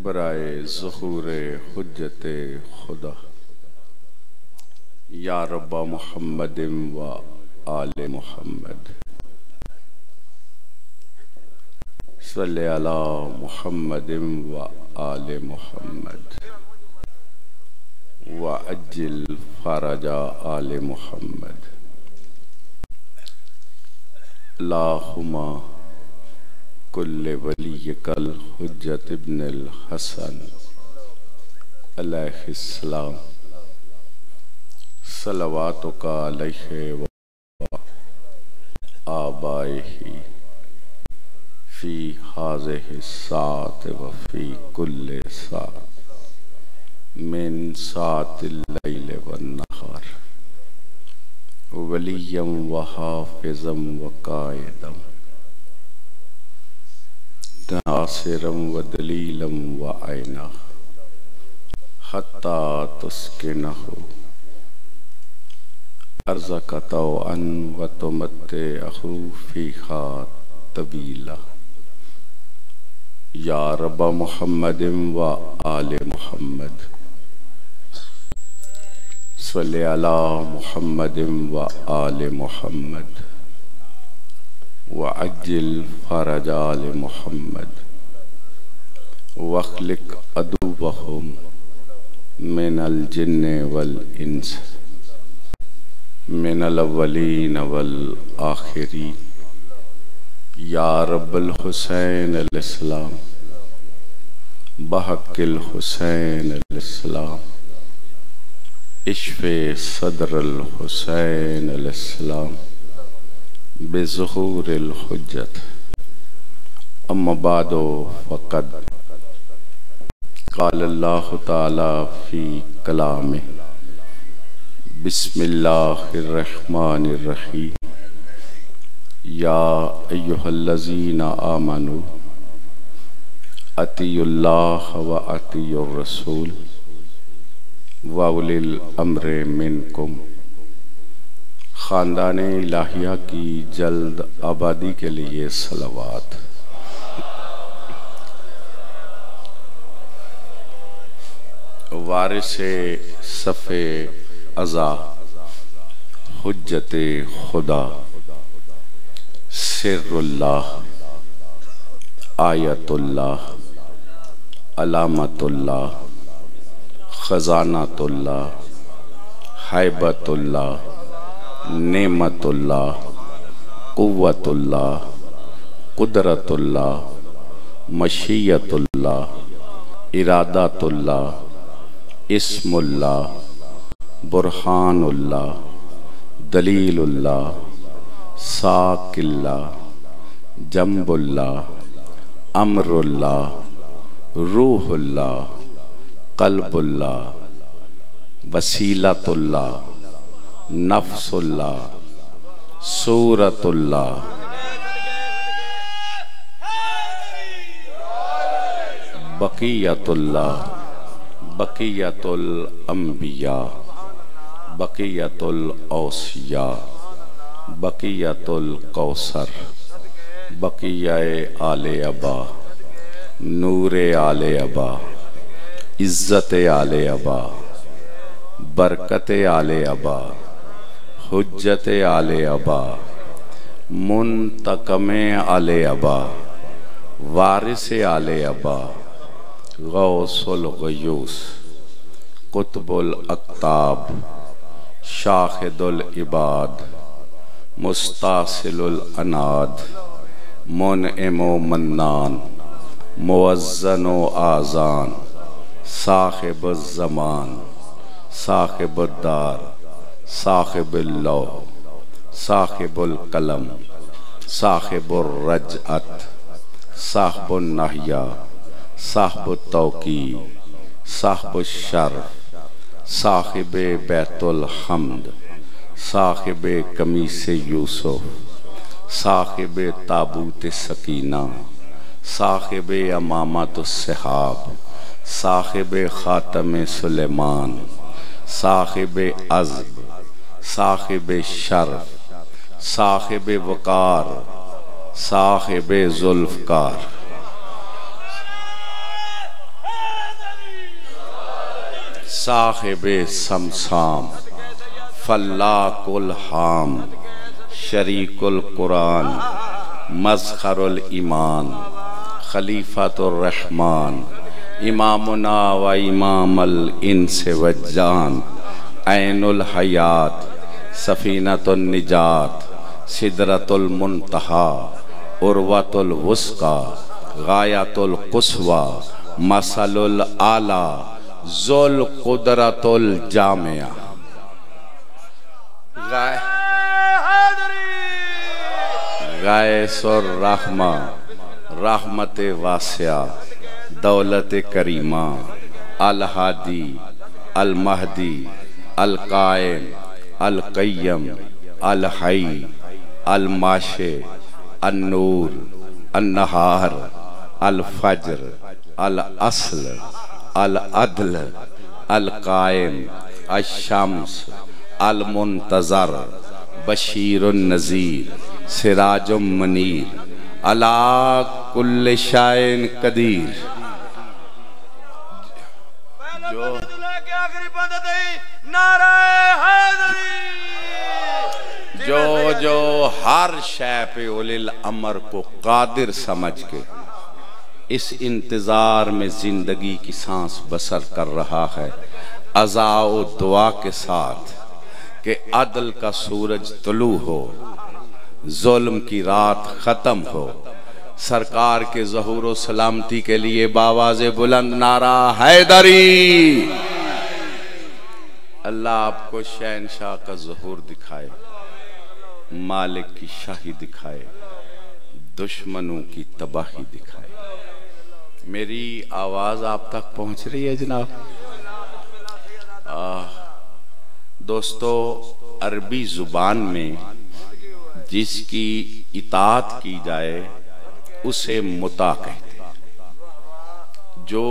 बराए ज़ुहूरे हुज्जते खुदा या रब्बा मुहम्मदिन व आले मुहम्मद सल्ले अला मुहम्मदिन व आले मुहम्मद व अज्जिल फरजा आले मुहम्मद। अल्लाहुम्मा कुल्ले वलियकल हुज्जत इब्नुल हसन अलैहिस्सलाम सलवातुका अलैहि व आबाइही फी हाज़िहि सात व फी कुल्ले सात मिन सातिल लैल वन नहार वलियम व हाफिज़म व कायदम नासिरम व दलीलम व आइना हत्ता तुस्किनहु अर्ज़का तौअन व तुमत्तिअहु फ़ीहा तबीला या रब्बा मुहम्मदिन व आले मुहम्मद सल्ले अला मुहम्मदिन व आले मुहम्मद व अज्जिल फरजा आले मुहम्मद वख्लिक अदुव्वहुम मिनल जिन्नि वल इंस मिनल अव्वलीन वल आखिरीन या रब्बल हुसैन अल इस्लाम बहक़िल हुसैन अल इस्लाम इश्फ़े सदरल हुसैन अल इस्लाम बेज़ुहूरिल हुज्जत। अम्मा बादो फ़क़द क़ाल अल्लाहु तआला फ़ी कलामिह बिस्मिल्लाहिर रहमानिर रहीम या अय्युहल्लज़ीना आमनू अतियुल्लाह व अतियुर रसूल व उलिल अम्रे मिनकुम। ख़ानदाने इलाहिया की जल्द आबादी के लिए सलावत। वारिसे सफ़े अज़ा हुज्जते खुदा सिर्रुल्लाह आयतुल्लाह अलामतुल्लाह ख़ज़ानतुल्लाह हैबतुल्लाह नेमतुल्लाह कुव्वतुल्लाह कुदरतुल्लाह मशीयतुल्लाह इरादतुल्लाह इस्मुल्लाह बुरहानुल्लाह दलीलुल्लाह साकिल्लाह जम्बुल्लाह अमरुल्लाह रूहुल्लाह कल्बुल्लाह वसीलतुल्लाह नफ्सुल्लाह सूरतुल्लाह बक़ियतुल्लाह बक़ियतुल अंबिया बक़ियतुल औसिया बक़ियतुल कौसर बक़ियाए आले अबा नूरे आले अबा इज़्ज़ते आले अबा बरकते आले अबा हुज्जते आले अबा मुंतकमे आले अबा वारिसे आले अबा गौसुल गयूस कुतुबुल अक्ताब शाहिदुल इबाद मुस्तासिलुल अनाद मुनइमो मन्नान मुअज़्ज़नो आज़ान साहिबुज़ ज़मान साहिबुद्दार साहिबुल लौह साहिबुल कलम साहिबुर रजअत साहिबुन नहिया साहिबुत तौकी साहिबुश शर्फ साहिबे बैतुल हम्द साहिबे कमीसे यूसुफ साहिबे ताबूत सकीना साहिबे अमामतुस सहाब साहिबे खातमे सुलेमान साहिबे अज़्ब साहिबे शर्फ साहिबे वकार साहिबे ज़ुल्फ़कार साहिबे समसाम फल्लाकुल हाम शरीकुल कुरान मज़खरुल ईमान खलीफातुर रहमान इमामुना व इमामुल इंस व जान ऐनुल हयात सफीनतुन निजात सिदरतुल मुंतहा उर्वतुल वुस्का गायतुल कुस्वा मसलुल आला ज़ुल कुदरतुल जामिया। गायसुर रहमा रहमत वासिया दौलत करीमा अल हादी अल महदी अल कायम अल कय्यम अल हई अल माशे अन नूर अन नहार अल फज्र अल अस्ल अल अदल अल कायम अल शम्स अल मुंतज़र बशीरुन नज़ीर सिराजुम मनीर अला कुल्ल शाइन कदीर। जो हर शय पे उलिल अमर को कादिर समझ के इस इंतजार में जिंदगी की सांस बसर कर रहा है, अज़ाओ दुआ के साथ कि अदल का सूरज तुलू हो, जुल्म की रात खत्म हो। सरकार के ज़हूर सलामती के लिए बावाज़े बुलंद नारा हैदरी। अल्लाह आपको शहनशाह का ज़हूर दिखाए, मालिक की शाही दिखाए, दुश्मनों की तबाही दिखाए। मेरी आवाज़ आप तक पहुंच रही है जनाब? दोस्तों, अरबी ज़ुबान में जिसकी इताअत की जाए उसे मुता कहते हैं, जो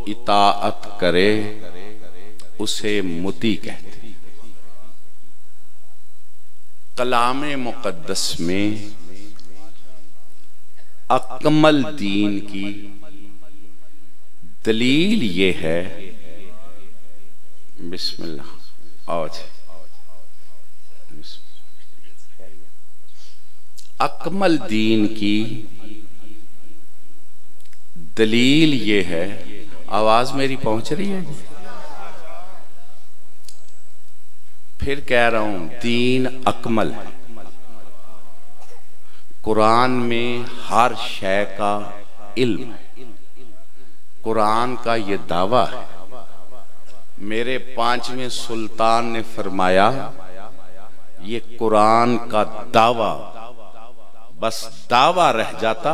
इताअत करे उसे मुती कहते हैं। कलामे मुक़द्दस में अकमल दीन की दलील ये है, बिस्मिल्लाह अकमल दीन की दलील ये है। आवाज मेरी पहुंच रही है? फिर कह रहा हूं, दीन अकमल है। कुरान में हर शय का इल्म है, कुरान का ये दावा है। मेरे 5वें सुल्तान ने फरमाया, ये कुरान का दावा बस दावा रह जाता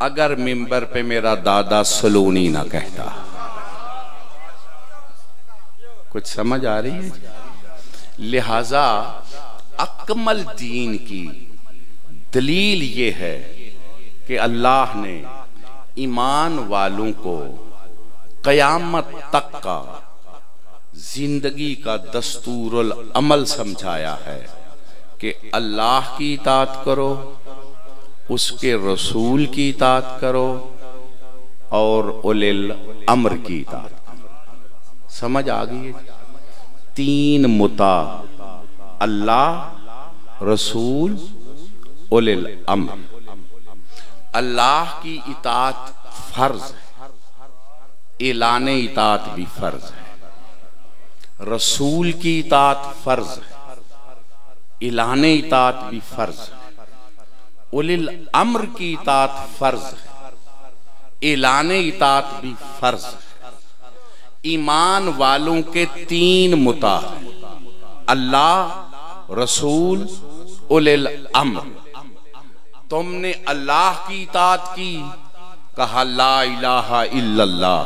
अगर मिंबर पे मेरा दादा सलूनी ना कहता। कुछ समझ आ रही है? लिहाजा अकमल दीन की दलील ये है कि अल्लाह ने ईमान वालों को क़यामत तक का जिंदगी का दस्तूरुल अमल समझाया है कि अल्लाह की इताअत करो, उसके रसूल की इताअत करो और उलिल अम्र की इताअत करो। समझ आ गई है? 3 मुता, अल्लाह, रसूल, उलिल अम्र। अल्लाह की इताअत फर्ज है, ऐलाने इताअत भी फर्ज है। रसूल की इताअत फर्ज है, ऐलाने इताअत भी फर्ज है। उलिल अम्र की इताअत फर्ज है, ऐलाने इताअत भी फर्ज है। ईमान वालों के 3 मुता, अल्लाह, रसूल, उलिल अम्र। तुमने अल्लाह की इताअत की, कहा ला इलाहा इल्लल्लाह।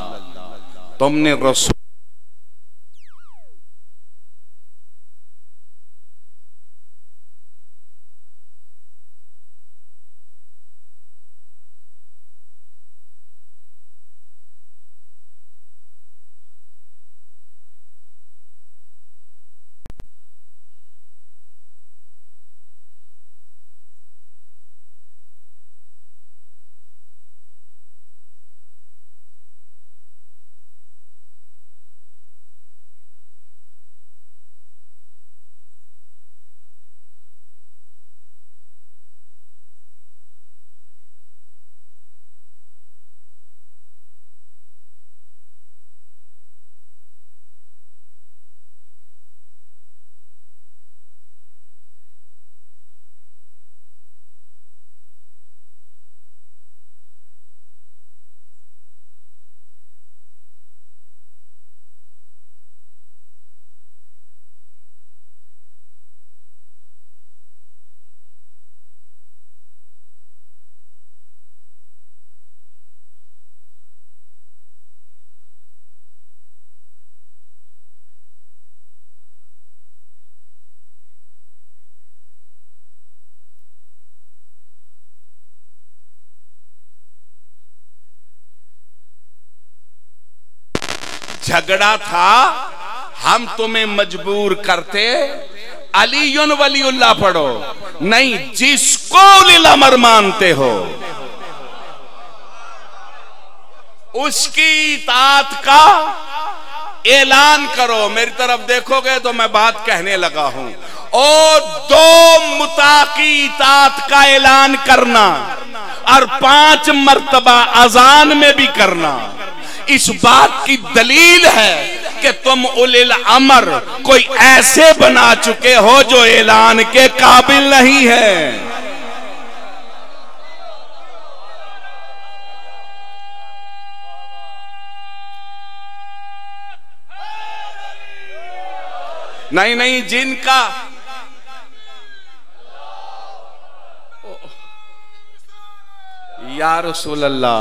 तुमने रसूल झगड़ा था, हम तुम्हें मजबूर करते अलीयुन वलीउल्लाह पढ़ो, नहीं जिसको उलिल अमर मानते हो उसकी इताअत का ऐलान करो। मेरी तरफ देखोगे तो मैं बात कहने लगा हूं। और 2 मुता की इताअत का ऐलान करना और 5 मर्तबा अजान में भी करना, इस बात की दलील है कि तुम उलिल अमर कोई ऐसे बना चुके हो जो ऐलान के काबिल नहीं है। नहीं, जिनका या रसूल अल्लाह,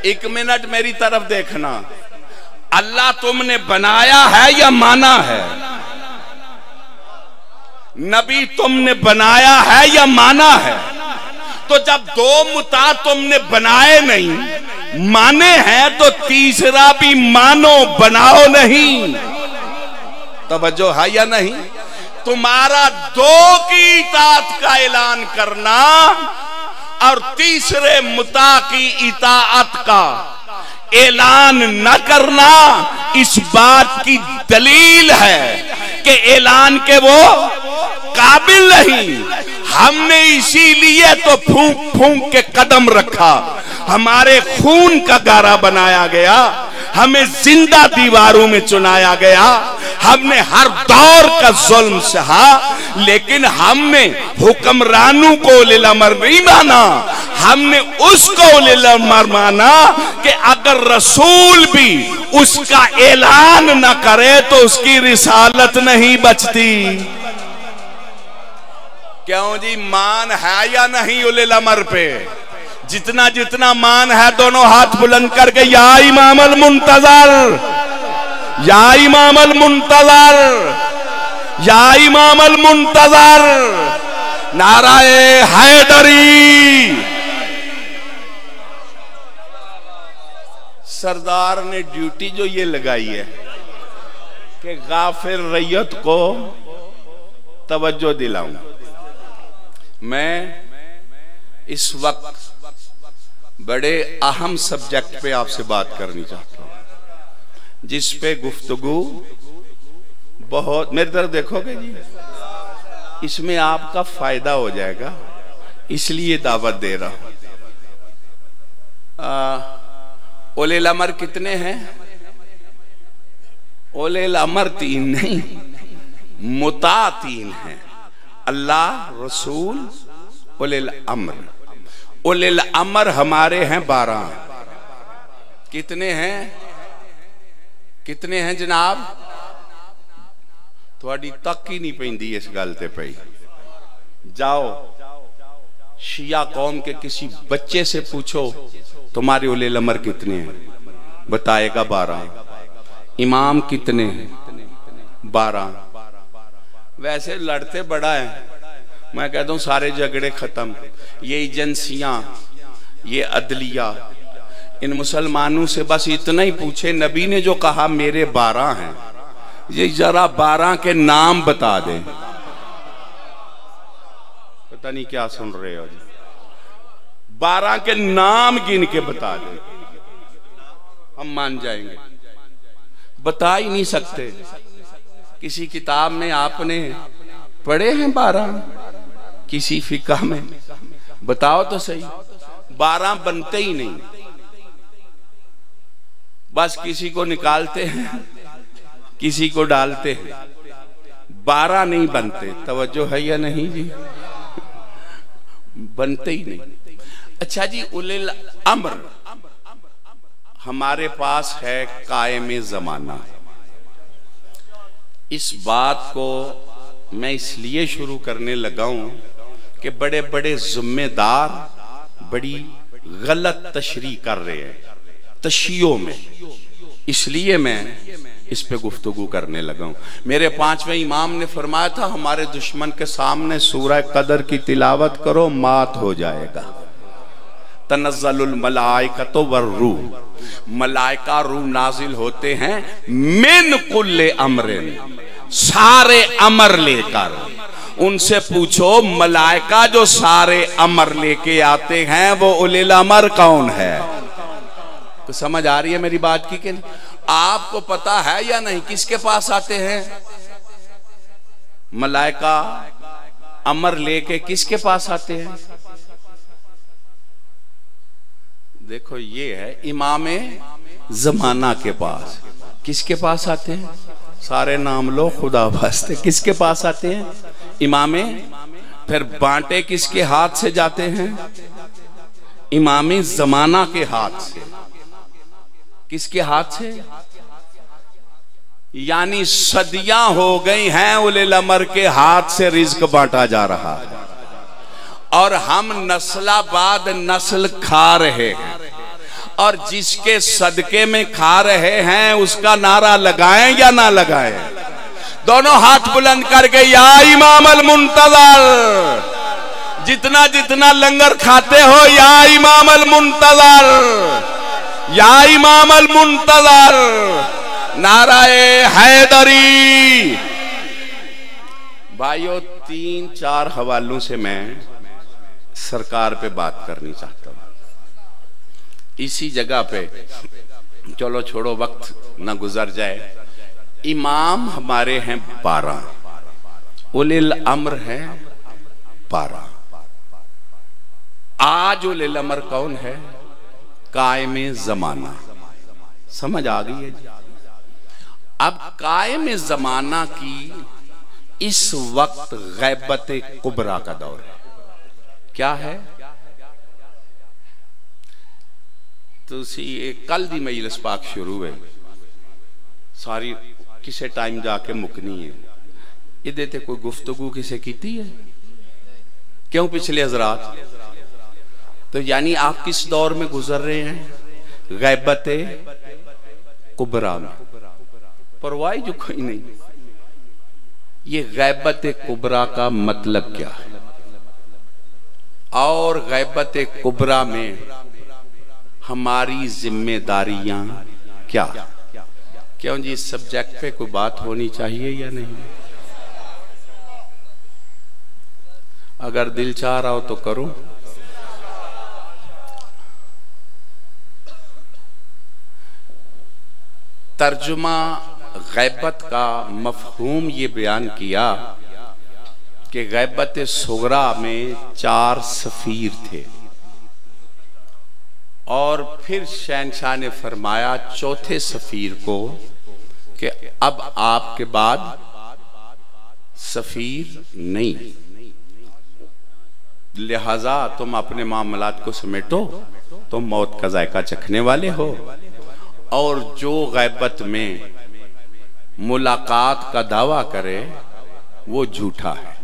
1 मिनट मेरी तरफ देखना। अल्लाह तुमने बनाया है या माना है? नबी तुमने बनाया है या माना है? तो जब 2 मुता तुमने बनाए नहीं, माने हैं, तो तीसरा भी मानो, बनाओ नहीं। तवज्जो है या नहीं? तुम्हारा 2 की इताअत का ऐलान करना और तीसरे मुता की इताअत का ऐलान न करना, इस बात की दलील है कि ऐलान के वो काबिल नहीं। हमने इसीलिए तो फूंक फूंक के कदम रखा, हमारे खून का गारा बनाया गया, हमें जिंदा दीवारों में चुनाया गया, हमने हर दौर का जुल्म सहा, लेकिन हमने हुक्मरानों को उलिल अमर नहीं माना। हमने उसको उलिल अमर माना कि अगर रसूल भी उसका ऐलान न करे तो उसकी रिसालत नहीं बचती। क्यों जी, मान है या नहीं उलिल अमर पे? जितना जितना मान है, दोनों हाथ बुलंद करके या इमामल मुंतजर, या इमामल मुंतजर, या इमामल मुंतजर, नाराए हैदरी। सरदार ने ड्यूटी जो ये लगाई है कि गाफिर रैयत को तवज्जो दिलाऊं। मैं इस वक्त बड़े अहम सब्जेक्ट पे आपसे बात करनी चाहता हूं, जिस पे गुफ्तगू बहुत, मेरी तरफ देखोगे जी, इसमें आपका फायदा हो जाएगा, इसलिए दावत दे रहा हूं। उलिल अमर कितने हैं? उलिल अमर 3 नहीं, मुता 3 हैं। अल्लाह, रसूल, उलिल अमर। उलिल अमर हमारे हैं 12। कितने हैं? कितने हैं जनाब? थोड़ी तक ही नहीं पैंदी इस गल ते पई। जाओ शिया कौम के किसी बच्चे से पूछो तुम्हारे उलिल अमर कितने हैं, बताएगा 12। इमाम कितने हैं? 12। वैसे लड़ते बड़ा है, मैं कहता हूं सारे झगड़े खत्म। ये एजेंसियां, ये अदलिया, इन मुसलमानों से बस इतना ही पूछे, नबी ने जो कहा मेरे 12 हैं, ये जरा 12 के नाम बता दे। पता नहीं क्या सुन रहे हो, 12 के नाम गिन के बता दे, हम मान जाएंगे। बता ही नहीं सकते। किसी किताब में आपने पढ़े हैं 12? किसी फिका में बताओ तो सही। 12 बनते ही नहीं, बस किसी को निकालते हैं, किसी को डालते हैं, 12 नहीं बनते। तवज्जो है या नहीं जी? बनते ही नहीं। अच्छा जी, उलिल अम्र हमारे पास है कायम जमाना। इस बात को मैं इसलिए शुरू करने लगा हूं कि बड़े बड़े जिम्मेदार बड़ी गलत तशरीह कर रहे हैं तशियों में, इसलिए मैं इस पे गुफ्तगू करने लगा हूं। मेरे 5वें इमाम ने फरमाया था, हमारे दुश्मन के सामने सूरह कदर की तिलावत करो, मात हो जाएगा। तनज़्ज़लुल मलाइकतु वर्रूह, मलाइका रूह नाजिल होते हैं मिन कुल्ले अमरिन, सारे अमर लेकर। उनसे पूछो मलाइका जो सारे अमर लेके आते हैं वो उलिल अमर कौन है? तो समझ आ रही है मेरी बात की कि नहीं? आपको पता है या नहीं किसके पास आते हैं मलाइका? अमर लेके किसके पास आते हैं? देखो ये है इमामे जमाना के पास। किसके पास आते हैं? सारे नाम लो खुदा वास्ते, किसके पास आते हैं? इमामे। फिर बांटे किसके हाथ से जाते हैं? इमामे जमाना के हाथ से। किसके हाथ से? यानी सदियां हो गई हैं उलिल अमर के हाथ से रिज्क बांटा जा रहा है, और हम नस्लाबाद नस्ल खा रहे हैं, और जिसके सदके में खा रहे हैं उसका नारा लगाएं या ना लगाएं? दोनों हाथ बुलंद करके या इमाम अल मुंतज़र, जितना जितना लंगर खाते हो या इमाम अल मुंतज़र, या इमाम अल मुंतज़र, नाराए हैदरी। भाइयों 3-4 हवालों से मैं सरकार पे बात करनी चाहता हूं। इसी जगह पे चलो छोड़ो, वक्त ना गुजर जाए। इमाम हमारे हैं 12, उलिल अम्र हैं 12। आज उलिल अम्र कौन है? कायमे जमाना। समझ आ गई है? अब कायमे जमाना की इस वक्त गैबत कुबरा का दौर है। क्या है? तो कल दी मजलिस पाक शुरू है, सारी किसे टाइम जाके मुकनी है। इधे ते कोई गुफ्तगू किसे कीती है? क्यों पिछले हजरात? तो यानी आप किस दौर में गुजर रहे हैं? गैबत कुबरा में। परवाह जो कोई नहीं। ये गैबत कुबरा का मतलब क्या है, और गैबत कुबरा में हमारी जिम्मेदारियां क्या? क्यों जी, इस सब्जेक्ट पे कोई बात होनी चाहिए या नहीं? अगर दिल चाह रहा हो तो करो। तर्जुमा गैबत का मफहूम ये बयान किया कि गैबत सुगरा में 4 सफीर थे, और फिर शहंशाह ने फरमाया चौथे सफीर को कि अब आपके बाद सफीर नहीं, लिहाजा तुम अपने मामलात को समेटो, तुम मौत का जायका चखने वाले हो, और जो गैबत में मुलाकात का दावा करे वो झूठा है।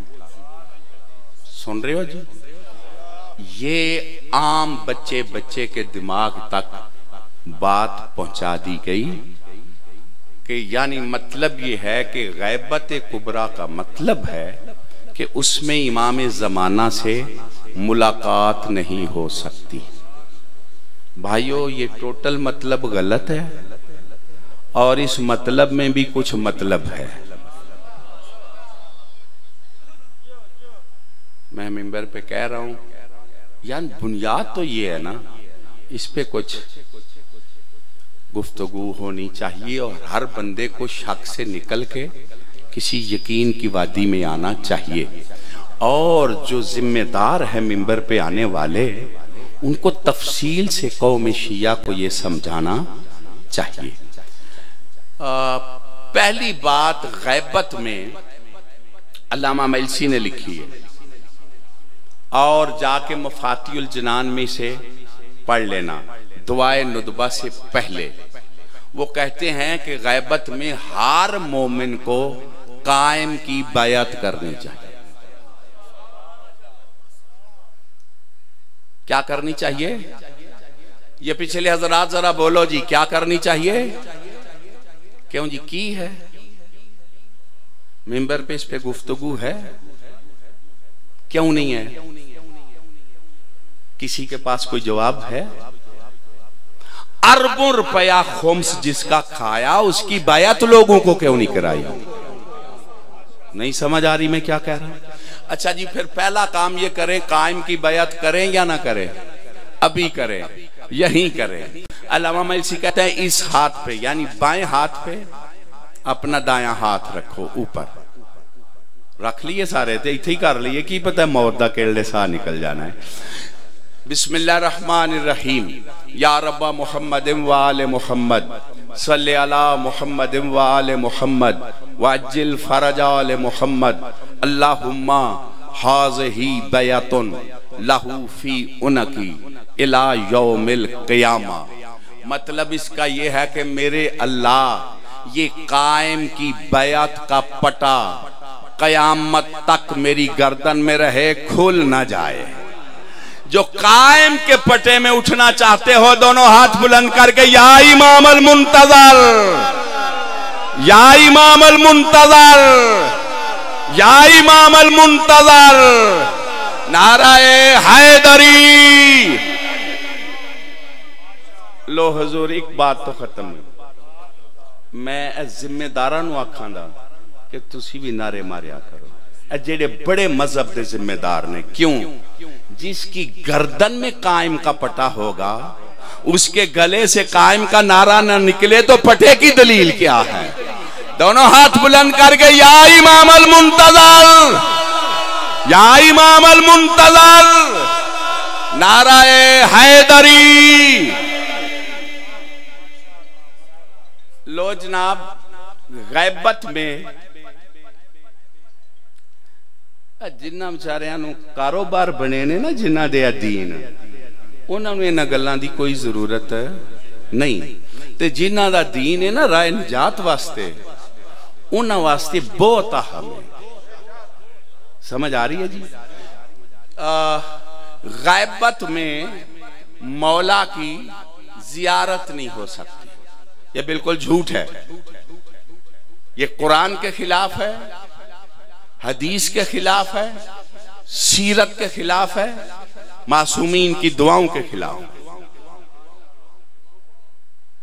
सुन रहे हो जी? ये आम बच्चे बच्चे के दिमाग तक बात पहुंचा दी गई कि यानी मतलब ये है कि गैबत कुबरा का मतलब है कि उसमें इमाम ज़माना से मुलाकात नहीं हो सकती। भाइयों ये टोटल मतलब गलत है, और इस मतलब में भी कुछ मतलब है। मैं मिंबर पे कह रहा हूं, यार बुनियाद तो ये है ना, इस पे कुछ गुफ्तगू होनी चाहिए, और हर बंदे को शक से निकल के किसी यकीन की वादी में आना चाहिए, और जो जिम्मेदार है मिंबर पे आने वाले उनको तफसील से कौम शिया को ये समझाना चाहिए। पहली बात गैबत में अल्लामा मैलसी ने लिखी है, और जाके मफातियुल जनान में से पढ़ लेना दुआए नुदबा से पहले। वो कहते हैं कि गैबत में हर मोमिन को कायम की बैअत करनी चाहिए। क्या करनी चाहिए? ये पिछले हजरात जरा बोलो जी, क्या करनी चाहिए? क्यों जी की है? मिंबर पे इस पे गुफ्तगू है, क्यों नहीं है? किसी के पास कोई जवाब है? अरबों रुपया खुम्स जिसका खाया उसकी बैयत लोगों को क्यों नहीं कराई? नहीं समझ आ रही मैं क्या कह रहा हूं? अच्छा जी, फिर पहला काम ये करें, कायम की बैयत करें या ना करें? अभी करें, यही करें। अल्लामा मलसी कहते हैं इस हाथ पे यानी बाएं हाथ पे अपना दायां हाथ रखो, ऊपर रख लिए सारे थे, इथे ही कर लिए, की पता है मौत दा केड़े सा निकल जाना है। बिस्मिल्लाहिर्रहमानिर्रहीम। या रब्बा मुहम्मद व आले मुहम्मद सल्ले अला मुहम्मद व आले मुहम्मद वअज्जिल फरज आले मुहम्मद अल्लाहुम्मा हाज़िही बैअतुन लहू फी उनकी इला यौमिल क़ियामा। मतलब इसका ये है कि मेरे अल्लाह ये कायम की बैअत का पटा क़यामत तक मेरी गर्दन में रहे, खुल ना जाए। जो कायम के पटे में उठना चाहते हो दोनों हाथ बुलंद करके या इमाम अल मुंतज़र, या इमाम अल मुंतज़र, या इमाम अल मुंतज़र, नाराए हैदरी। लो हुजूर एक बात तो खत्म है। मैं जिम्मेदारा नूं आखां दा कि तुसी भी नारे मारिया करो। जेड़े बड़े मजहब के जिम्मेदार ने, क्यों? जिसकी गर्दन में कायम का पटा होगा उसके गले से कायम का नारा न निकले तो पटे की दलील क्या है? दोनों हाथ बुलंद करके या इमाम अल मुंतज़र, या इमाम अल मुंतज़र, नाराए हैदरी। लो जनाब, गैबत में जिन्ना बेचारियां नूं कारोबार बने ने ना, जिन्ना दे दीन, उन्होंने इन्हां गल्लां दी कोई जरूरत नहीं। ते जिन्ना दा दीन है ना राय निजात वास्ते, उन्हां वास्ते बहुत अहम है। समझ आ रही है जी? गैबत में मौला की जियारत नहीं हो सकती, ये बिल्कुल झूठ है। ये कुरान के खिलाफ है, हदीस के खिलाफ है, सीरत के खिलाफ है, मासूमीन की दुआओं के खिलाफ।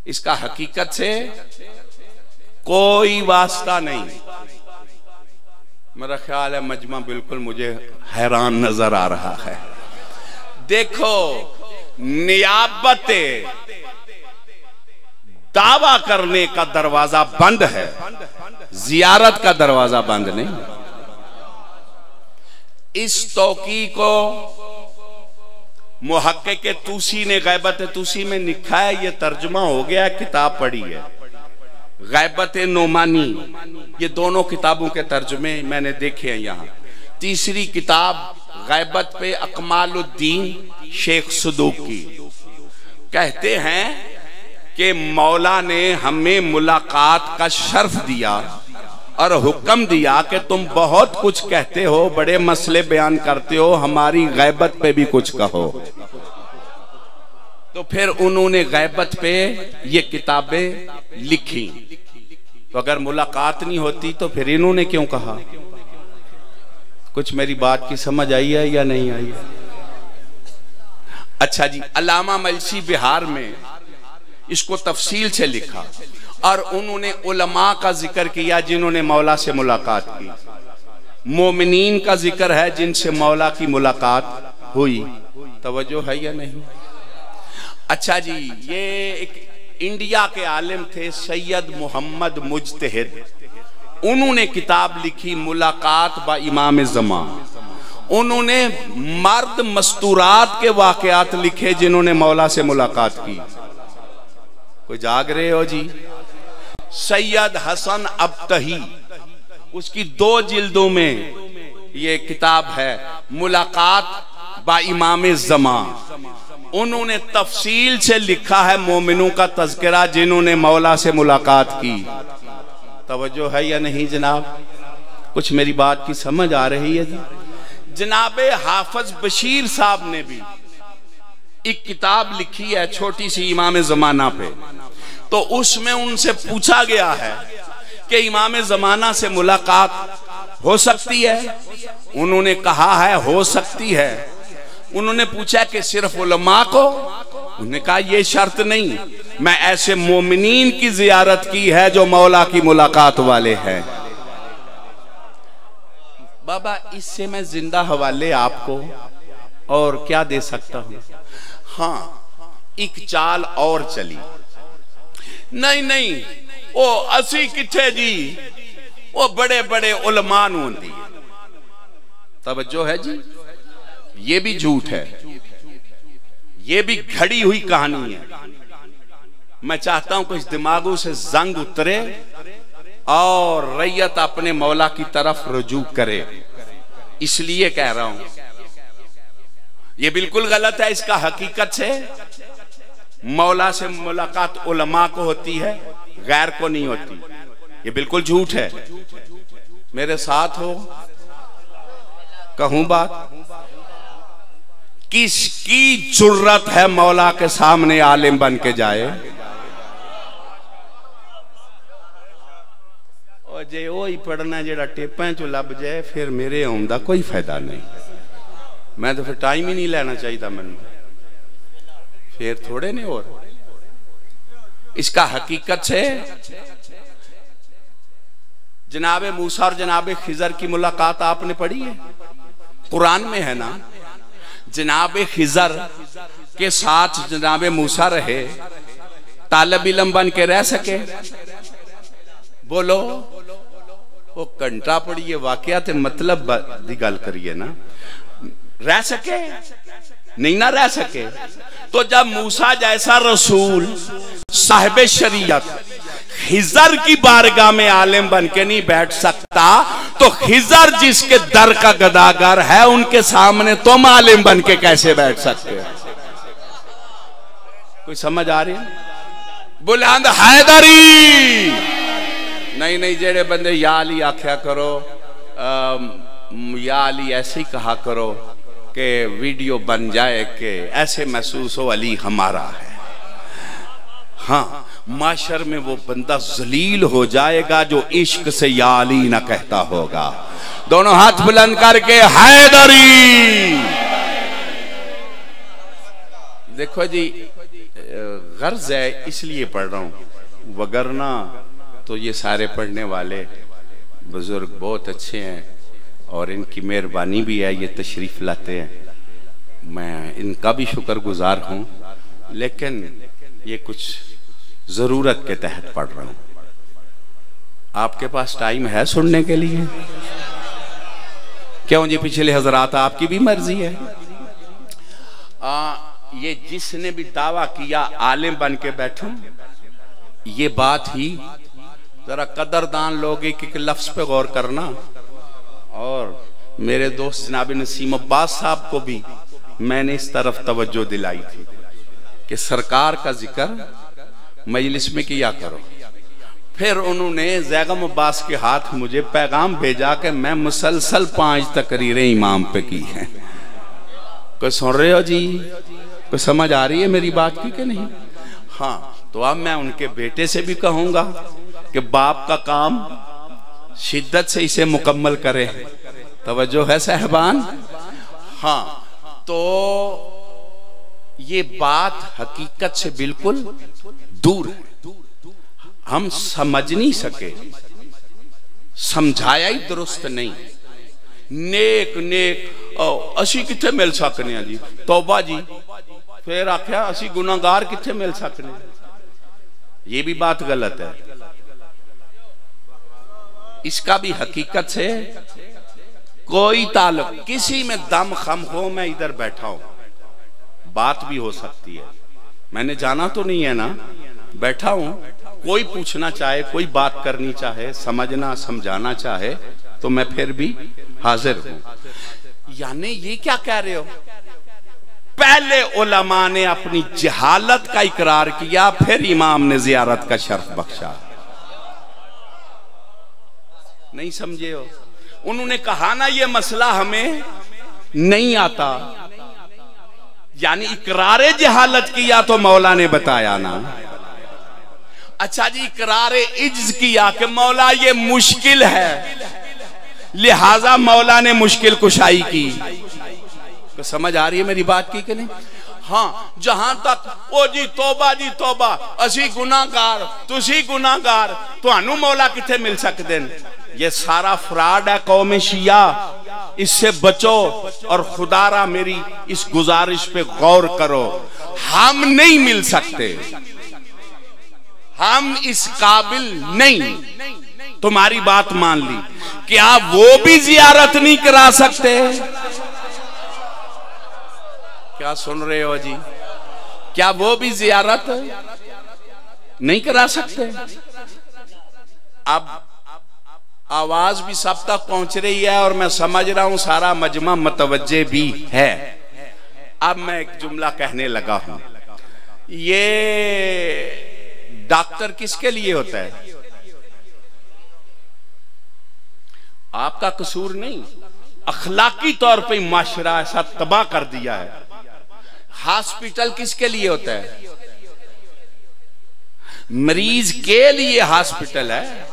इसका हकीकत से कोई वास्ता नहीं। मेरा ख्याल है मजमा बिल्कुल मुझे हैरान नजर आ रहा है। देखो, नियाबते दावा करने का दरवाजा बंद है, जियारत का दरवाजा बंद नहीं। इस तौकी को मुहक्किक तूसी ने गैबत तूसी में लिखा है, ये तर्जुमा हो गया, किताब पढ़ी है। गैबत नोमानी, ये दोनों किताबों के तर्जुमे मैंने देखे हैं यहाँ। तीसरी किताब गैबत पे अकमालुद्दीन शेख सदूक की, कहते हैं कि मौला ने हमें मुलाकात का शर्फ दिया और हुक्म दिया कि तुम बहुत कुछ कहते हो, बड़े मसले बयान करते हो, हमारी गैबत पे भी कुछ कहो। तो फिर उन्होंने गैबत पे ये किताबें लिखी। तो अगर मुलाकात नहीं होती तो फिर इन्होंने क्यों कहा? कुछ मेरी बात की समझ आई है या नहीं आई? अच्छा जी, अल्लामा मलसी बिहार में इसको तफसील से लिखा और उन्होंने उलमा का जिक्र किया जिन्होंने मौला से मुलाकात की, मोमिनीन का जिक्र है जिनसे मौला की मुलाकात हुई। तवज्जो है या नहीं? अच्छा जी, ये एक इंडिया के आलिम थे सैयद मोहम्मद मुजतहिद, उन्होंने किताब लिखी मुलाकात बा इमाम ज़मान। उन्होंने मर्द मस्तूरात के वाकयात लिखे जिन्होंने मौला से मुलाकात की। कोई जाग रहे हो जी? सैयद हसन अब्तही, उसकी 2 जिल्दों में ये किताब है मुलाकात बा इमाम ज़मान। उन्होंने तफसील से लिखा है मोमिनों का तज़किरा जिन्होंने मौला से मुलाकात की। तवज्जो है या नहीं जनाब? कुछ मेरी बात की समझ आ रही है जी? जनाबे हाफिज बशीर साहब ने भी एक किताब लिखी है छोटी सी इमाम ज़माना पे। तो उसमें उनसे पूछा गया है कि इमाम ज़माना से मुलाकात हो सकती है? उन्होंने कहा है हो सकती है। उन्होंने पूछा कि सिर्फ उलमा को? उन्होंने कहा ये शर्त नहीं, मैं ऐसे मोमिनीन की जियारत की है जो मौला की मुलाकात वाले हैं। बाबा इससे मैं जिंदा हवाले आपको और क्या दे सकता हूं। हाँ एक चाल और चली, नहीं नहीं वो असी किथे जी, वो बड़े बड़े उलमा नूं दी तवज्जो है जी। ये भी झूठ है, ये भी घड़ी हुई कहानी है। मैं चाहता हूं कुछ दिमागों से जंग उतरे और रैयत अपने मौला की तरफ रुजू करे, इसलिए कह रहा हूं ये बिल्कुल गलत है। इसका हकीकत से मौला से मुलाकात उलमा को होती है, गैर को नहीं होती। ये बिल्कुल झूठ है। मेरे साथ हो, कहूं बात, किसकी जुर्रत है मौला के सामने आलिम बन के जाए? और जे वो ही पढ़ना जेड़ा टेपा चो लब जाए, फिर मेरे आउन दा कोई फायदा नहीं। मैं तो फिर टाइम ही नहीं लेना चाहिए मैनू, फिर थोड़े ने। और इसका हकीकत से जनाबे मूसा और जनाबे खिजर की मुलाकात आपने पढ़ी है, कुरान में है ना। जनाबे खिजर के साथ जनाबे मूसा रहे, तालब इल्म बन के रह सके? बोलो, वो घंटा पढ़िए वाकया ते मतलब दी गल करिए ना। रह सके? नहीं ना रह सके। तो जब मूसा जैसा रसूल साहिब शरीयत खिजर की बारगाह में आलिम बन के नहीं बैठ सकता, तो खिजर जिसके दर का गदागर है उनके सामने तुम आलिम बन के कैसे बैठ सकते हो? कोई समझ आ रही है? बुलंद हैदरी नहीं नहीं, जेड़े बंदे या अली आख्या करो, या अली ऐसे ही कहा करो कि वीडियो बन जाए कि ऐसे महसूस हो अली हमारा है। हाँ माशर में वो बंदा जलील हो जाएगा जो इश्क से या अली ना कहता होगा। दोनों हाथ बुलंद करके हैदरी। देखो जी, गर्ज है इसलिए पढ़ रहा हूं, वगरना तो ये सारे पढ़ने वाले बुजुर्ग बहुत अच्छे हैं और इनकी मेहरबानी भी है, ये तशरीफ लाते हैं। मैं इनका भी शुक्रगुजार हूं, लेकिन ये कुछ जरूरत के तहत पढ़ रहा हूं। आपके पास टाइम है सुनने के लिए? क्यों जी पिछले हजरात, आपकी भी मर्जी है। ये जिसने भी दावा किया आलिम बन के बैठूं, ये बात ही जरा कदरदान लोग एक एक लफ्ज पे गौर करना। और मेरे दोस्त जनाब नसीम अब्बास साहब को भी मैंने इस तरफ तवज्जो दिलाई थी कि सरकार का जिक्र मजलिस में किया करो। फिर उन्होंने जैगम अब्बास के हाथ मुझे पैगाम भेजा कि मैं मुसलसल 5 तकरीरें इमाम पे की हैं। कोई सुन रहे हो जी? कोई समझ आ रही है मेरी बात की कि नहीं? हाँ, तो अब मैं उनके बेटे से भी कहूंगा कि बाप का काम शिद्दत से इसे मुकम्मल करे। तवज्जो है साहबान? हाँ, तो ये बात हकीकत से बिल्कुल दूर है, हम समझ नहीं सके, समझाया ही दुरुस्त नहीं। नेक नेक असी किथे मिल सकने जी, तौबा जी। फिर आख्या असी गुनाहगार किथे मिल सकने, ये भी बात गलत है। इसका भी हकीकत से कोई ताल्लुक, किसी में दम खम हो मैं इधर बैठा हूं, बात भी हो सकती है। मैंने जाना तो नहीं है ना, बैठा हूं, कोई पूछना चाहे, कोई बात करनी चाहे, समझना समझाना चाहे तो मैं फिर भी हाजिर हूं। यानी ये क्या कह रहे हो? पहले उलमा ने अपनी जहालत का इकरार किया, फिर इमाम ने जियारत का शर्फ बख्शा। नहीं समझे हो? उन्होंने कहा ना ये मसला हमें नहीं आता, यानी इकरारे जहालत किया तो मौला ने बताया ना। अच्छा जी, इकरारे इज्ज किया कि मौला ये मुश्किल है, लिहाजा मौला ने मुश्किल कुशाई की। तो समझ आ रही है मेरी बात की कि नहीं? हाँ, जहां तक ओ जी तौबा असी गुनाहगार तुसी गुनाहगार तुहानू मौला किथे मिल सकते हैं, ये सारा फ्रॉड है कौम शिया, इससे बचो। और खुदारा मेरी इस गुजारिश पे गौर करो, हम नहीं मिल सकते, हम इस काबिल नहीं। तुम्हारी बात मान ली, क्या वो भी जियारत नहीं करा सकते? क्या सुन रहे हो जी? क्या वो भी जियारत नहीं करा सकते? अब आवाज भी सब तक पहुंच रही है और मैं समझ रहा हूं सारा मजमा मतवज्जे भी है। अब मैं एक जुमला कहने लगा हूं, ये डॉक्टर किसके लिए होता है? आपका कसूर नहीं, अखलाकी तौर पे माशरा ऐसा तबाह कर दिया है। हॉस्पिटल किसके लिए होता है? मरीज के लिए हॉस्पिटल है।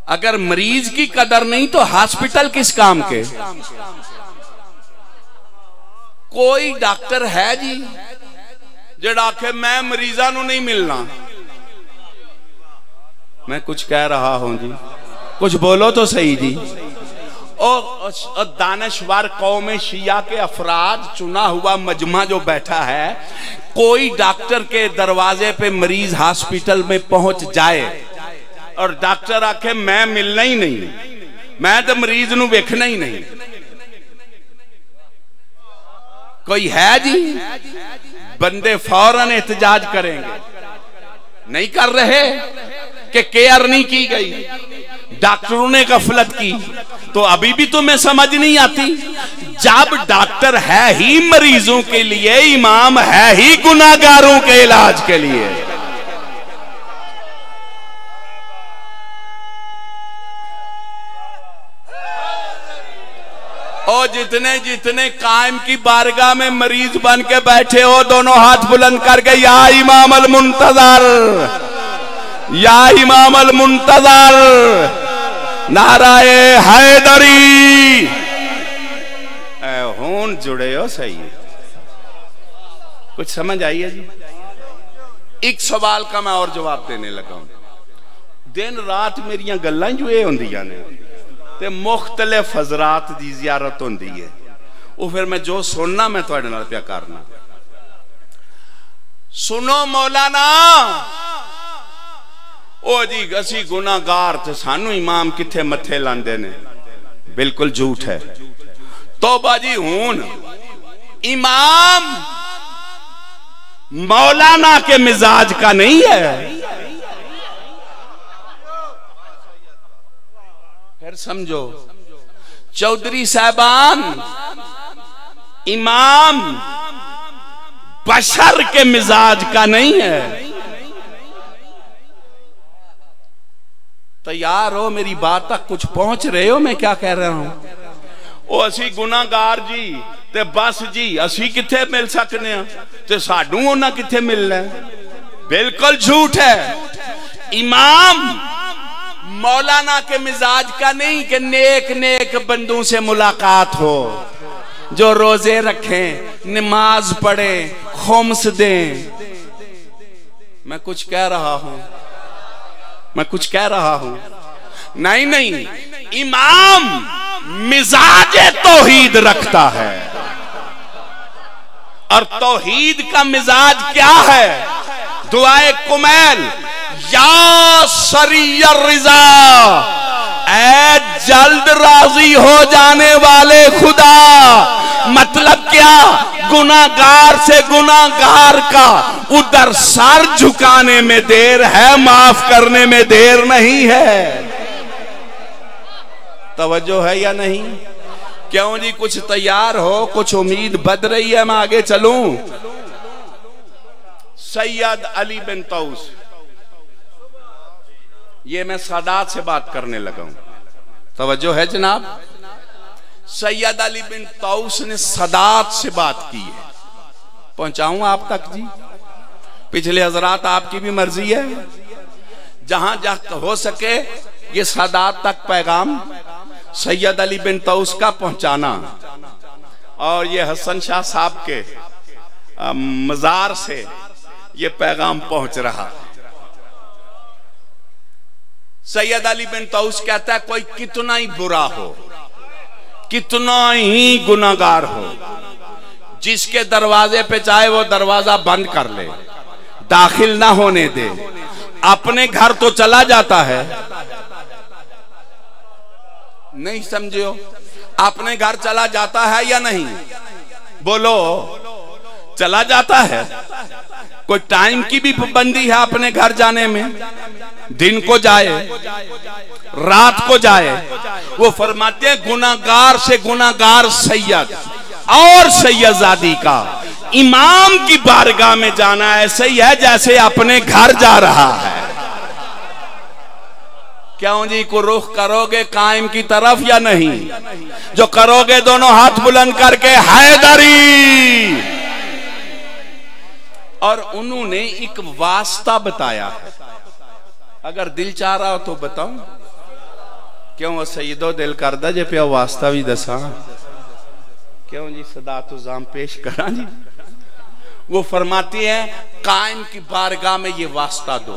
अगर मरीज की कदर नहीं तो हॉस्पिटल किस काम के? कोई डॉक्टर है जी जेड़ा आखे मैं मरीजा नू नहीं मिलना? मैं कुछ कह रहा हूं जी, कुछ बोलो तो सही जी। और दानश्वर कौम शिया के अफराद, चुना हुआ मजमा जो बैठा है, कोई डॉक्टर के दरवाजे पे मरीज हॉस्पिटल में पहुंच जाए और डॉक्टर आखे मैं मिलना ही नहीं, मैं तो मरीज नू वेखना ही नहीं, कोई है जी? बंदे फौरन एहतजाज करेंगे। नहीं कर रहे कि केयर नहीं की गई, डॉक्टरों ने गफलत की, तो अभी भी तुम्हें समझ नहीं आती? जब डॉक्टर है ही मरीजों के लिए, इमाम है ही गुनाहगारों के इलाज के लिए। और जितने जितने कायम की बारगाह में मरीज बन के बैठे हो, दोनों हाथ बुलंद करके या इमाम अल मुंतजर, या इमाम अल मुंतजर, नाराए हैदरी। होन जुड़े हो सही, कुछ समझ आई है जी? एक सवाल का मैं और जवाब देने लगा हूं। दिन रात मेरिया गल्लां जो ये होंदियां ने ते मुख्तलिफ हजरात दी जियारत होंदी है, वो फिर मैं जो सुनना मैं तुहाडे नाल प्या करना। सुनो मौलाना, ओ जी असी गुनाहगार ते सानू इमाम किथे मथे लांदे ने? बिल्कुल झूठ है। तौबा जी, हुन इमाम मौलाना के मिजाज का नहीं है। फिर समझो, चौधरी साहबान इमाम बशर के मिजाज का नहीं है। तैयार हो? मेरी बात तक कुछ पहुंच रहे हो? मैं क्या कह रहा हूं? ओ असी गुनाहगार जी ते बस जी असी किथे मिल सकने हैं ते साडू उन्हां किथे मिलना? बिल्कुल झूठ है। इमाम मौलाना के मिजाज का नहीं कि नेक नेक बंदों से मुलाकात हो, जो रोजे रखें, नमाज पढ़ें, खुम्स दें। मैं कुछ कह रहा हूं, मैं कुछ कह रहा हूं? नहीं नहीं, इमाम मिजाज तौहीद रखता है। और तौहीद का मिजाज क्या है? दुआए कुमैल, या सरीयर रिजा, ऐ जल्द राजी हो जाने वाले खुदा। मतलब क्या? गुनाहगार से गुनाहगार का उधर सर झुकाने में देर है, माफ करने में देर नहीं है। तवज्जो है या नहीं? क्यों जी, कुछ तैयार हो? कुछ उम्मीद बद रही है? मैं आगे चलूं? सैयद अली बिन तौस, ये मैं सादात से बात करने लगा हूं। तवज्जो है जनाब? सैयद अली बिन तौस ने सादात से बात की है। पहुंचाऊं आप तक जी? पिछले हजरात आपकी भी मर्जी है, जहां जहां हो सके ये सादात तक पैगाम। सैयद अली बिन तौस का पहुंचाना, और ये हसन शाह साहब के मजार से ये पैगाम पहुंच रहा। सैयद अली बिन तौस कहता है कोई कितना ही बुरा हो, कितना ही गुनाहगार हो, जिसके दरवाजे पे चाहे वो दरवाजा बंद कर ले, दाखिल ना होने दे, अपने घर तो चला जाता है। नहीं समझो, अपने घर चला जाता है या नहीं? बोलो, चला जाता है। कोई टाइम की भी पाबंदी है अपने घर जाने में? दिन को जाए, रात को जाए। वो फरमाते हैं गुनाहगार से गुनाहगार सैयद और सैयदजादी का इमाम की बारगाह में जाना ऐसे ही है जैसे अपने घर जा रहा है। क्यों जी, को रुख करोगे कायम की तरफ या नहीं? जो करोगे दोनों हाथ बुलंद करके हैदरी। और उन्होंने एक वास्ता बताया है, अगर दिल चाह रहा हो तो बताऊं? क्यों वो सईदो दिल करदा जे पे वास्ता भी दसा? क्यों जी, सदा तो जाम पेश करा जी। वो फरमाती है कायम की बारगाह में ये वास्ता दो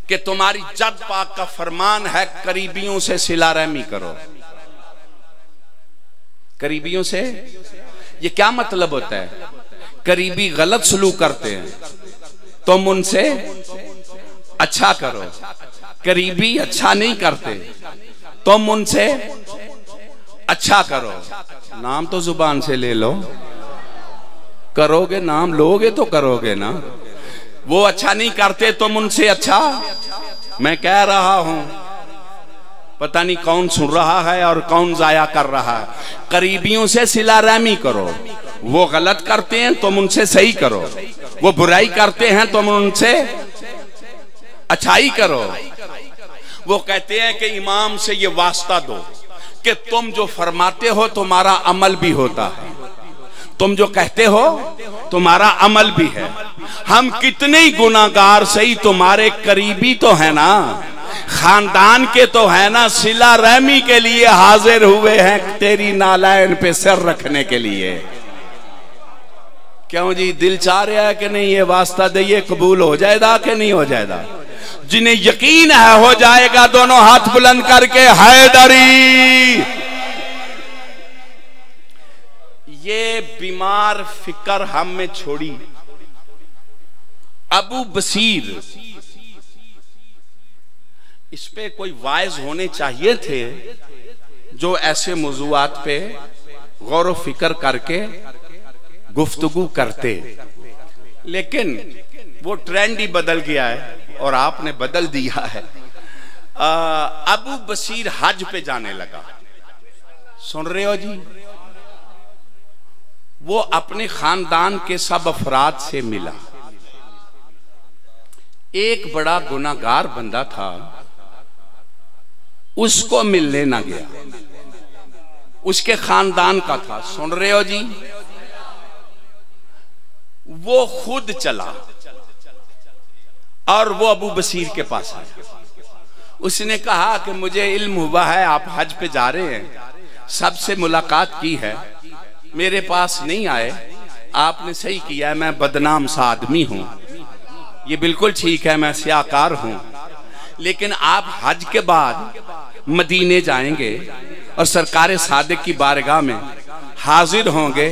कि तुम्हारी जद पाक का फरमान है करीबियों से सिला रहमी करो। करीबियों से ये क्या मतलब होता है? करीबी गलत सलूक करते हैं, तुम उनसे अच्छा करो। करीबी अच्छा नहीं करते, तुम उनसे अच्छा करो। नाम तो जुबान से ले लो, करोगे, नाम लोगे तो करोगे ना। वो अच्छा नहीं करते, तुम उनसे अच्छा। मैं कह रहा हूं, पता नहीं कौन सुन रहा है और कौन जाया कर रहा है। करीबियों से सिला रहमी करो। वो गलत करते हैं, तुम उनसे सही करो। वो बुराई करते हैं, तुम उनसे अच्छाई करो। वो कहते हैं कि इमाम से ये वास्ता दो कि तुम जो फरमाते हो तुम्हारा अमल भी होता है, तुम जो कहते हो तुम्हारा अमल भी है। हम कितने ही गुनाहगार सही, तुम्हारे करीबी तो है ना, खानदान के तो है ना, सिला रहमी के लिए हाजिर हुए हैं तेरी नालायन पे सर रखने के लिए। क्यों जी, दिल चाह रहा है कि नहीं ये वास्ता दे कबूल हो जाएगा कि नहीं हो जाएगा? जिन्हें यकीन है हो जाएगा, दोनों हाथ बुलंद करके हैदरी। ये बीमार फिक्र हम में छोड़ी। अबू बसीर, इस पे कोई वाइज होने चाहिए थे जो ऐसे मौजूआत पे गौर व फिक्र करके गुफ्तगू करते, लेकिन वो ट्रेंड ही बदल गया है और आपने बदल दिया है। अबू बसीर हज पे जाने लगा, सुन रहे हो जी? वो अपने खानदान के सब अफराद से मिला। एक बड़ा गुनाहगार बंदा था, उसको मिलने ना गया, उसके खानदान का था। सुन रहे हो जी? वो खुद चला और वो अबू बसीर के पास आया। उसने कहा कि मुझे इल्म हुआ है आप हज पे जा रहे हैं, सबसे मुलाकात की है, मेरे पास नहीं आए। आपने सही किया है, मैं बदनाम सा आदमी हूं, ये बिल्कुल ठीक है, मैं सियाकार हूं, लेकिन आप हज के बाद मदीने जाएंगे और सरकार सादिक की बारगाह में हाजिर होंगे,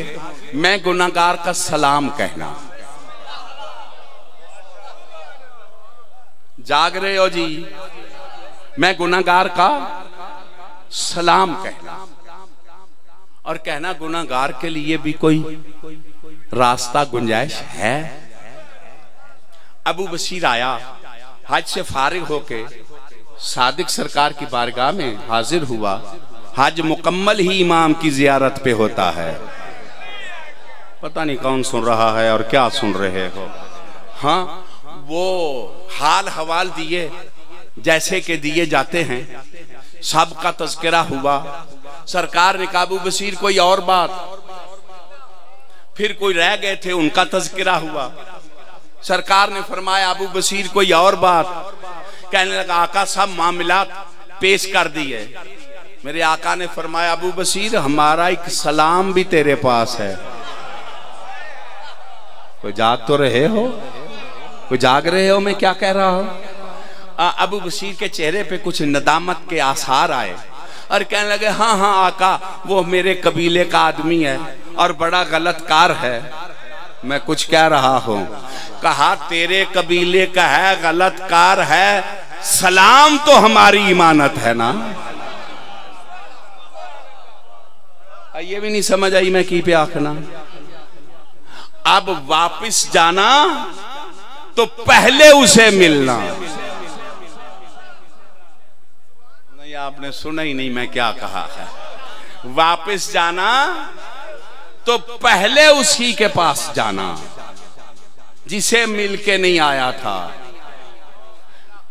मैं गुनाहगार का सलाम कहना। जाग रहे हो जी? मैं गुनाहगार का सलाम कहना, और कहना गुनाहगार के लिए भी कोई रास्ता गुंजाइश है। अबू बसीर आया, हज से फारिग होके सादिक सरकार की बारगाह में हाजिर हुआ। हज मुकम्मल ही इमाम की जियारत पे होता है। पता नहीं कौन सुन रहा है और क्या सुन रहे हो। हाँ, वो हाल हवाल दिए जैसे कि दिए जाते हैं, सबका तज़किरा हुआ। सरकार ने कहा अबू बसीर कोई और बात, फिर कोई रह गए थे उनका तज़किरा हुआ। सरकार ने फरमाया अबू बसीर कोई और बात, कहने लगा आका सब मामलात पेश कर दिए। मेरे आका ने फरमाया अबू बशीर हमारा एक सलाम भी तेरे पास है। कोई जाग तो रहे हो, कोई जाग रहे हो मैं क्या कह रहा हूं। अबू बशीर के चेहरे पे कुछ नदामत के आसार आए और कहने लगे हाँ हाँ आका, वो मेरे कबीले का आदमी है और बड़ा गलत कार है। मैं कुछ कह रहा हूं। कहा तेरे कबीले का है, गलत कार है, सलाम तो हमारी इमानत है ना। ये भी नहीं समझ आई मैं की पे आखना। अब वापिस जाना तो पहले उसे मिलना। नहीं आपने सुना ही नहीं मैं क्या कहा है। वापिस जाना तो पहले उसी के पास जाना जिसे मिलके नहीं आया था।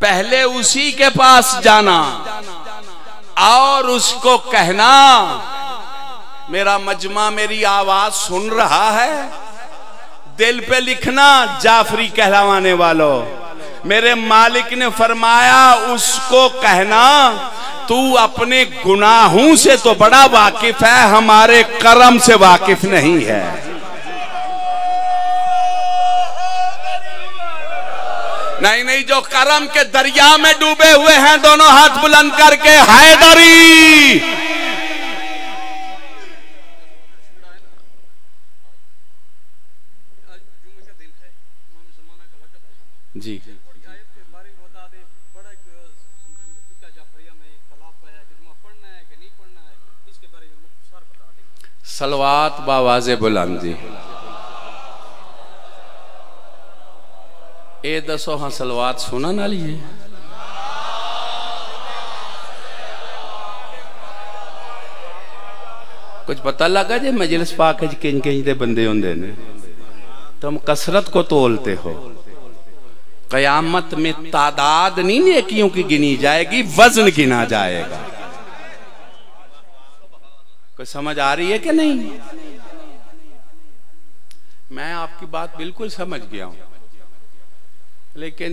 पहले उसी के पास जाना और उसको कहना मेरा मजमा मेरी आवाज सुन रहा है। दिल पे लिखना जाफरी कहलावाने वालों, मेरे मालिक ने फरमाया उसको कहना तू अपने गुनाहों से तो बड़ा वाकिफ है, हमारे करम से वाकिफ नहीं है। नहीं नहीं, जो करम के दरिया में डूबे हुए हैं दोनों हाथ बुलंद करके हैदरी। जी सलवात बावाज़े बुलंद जी। ए दसो हाँ सलवात सुना ना लिए। कुछ पता लगा जे मजलिस पाक किंज किंज दे बंदे होंदे ने। तुम कसरत को तोलते हो। कयामत में तादाद नहीं नेकियों की गिनी जाएगी, वजन गिना जाएगा। कोई समझ आ रही है कि नहीं? मैं आपकी बात बिल्कुल समझ गया हूं, लेकिन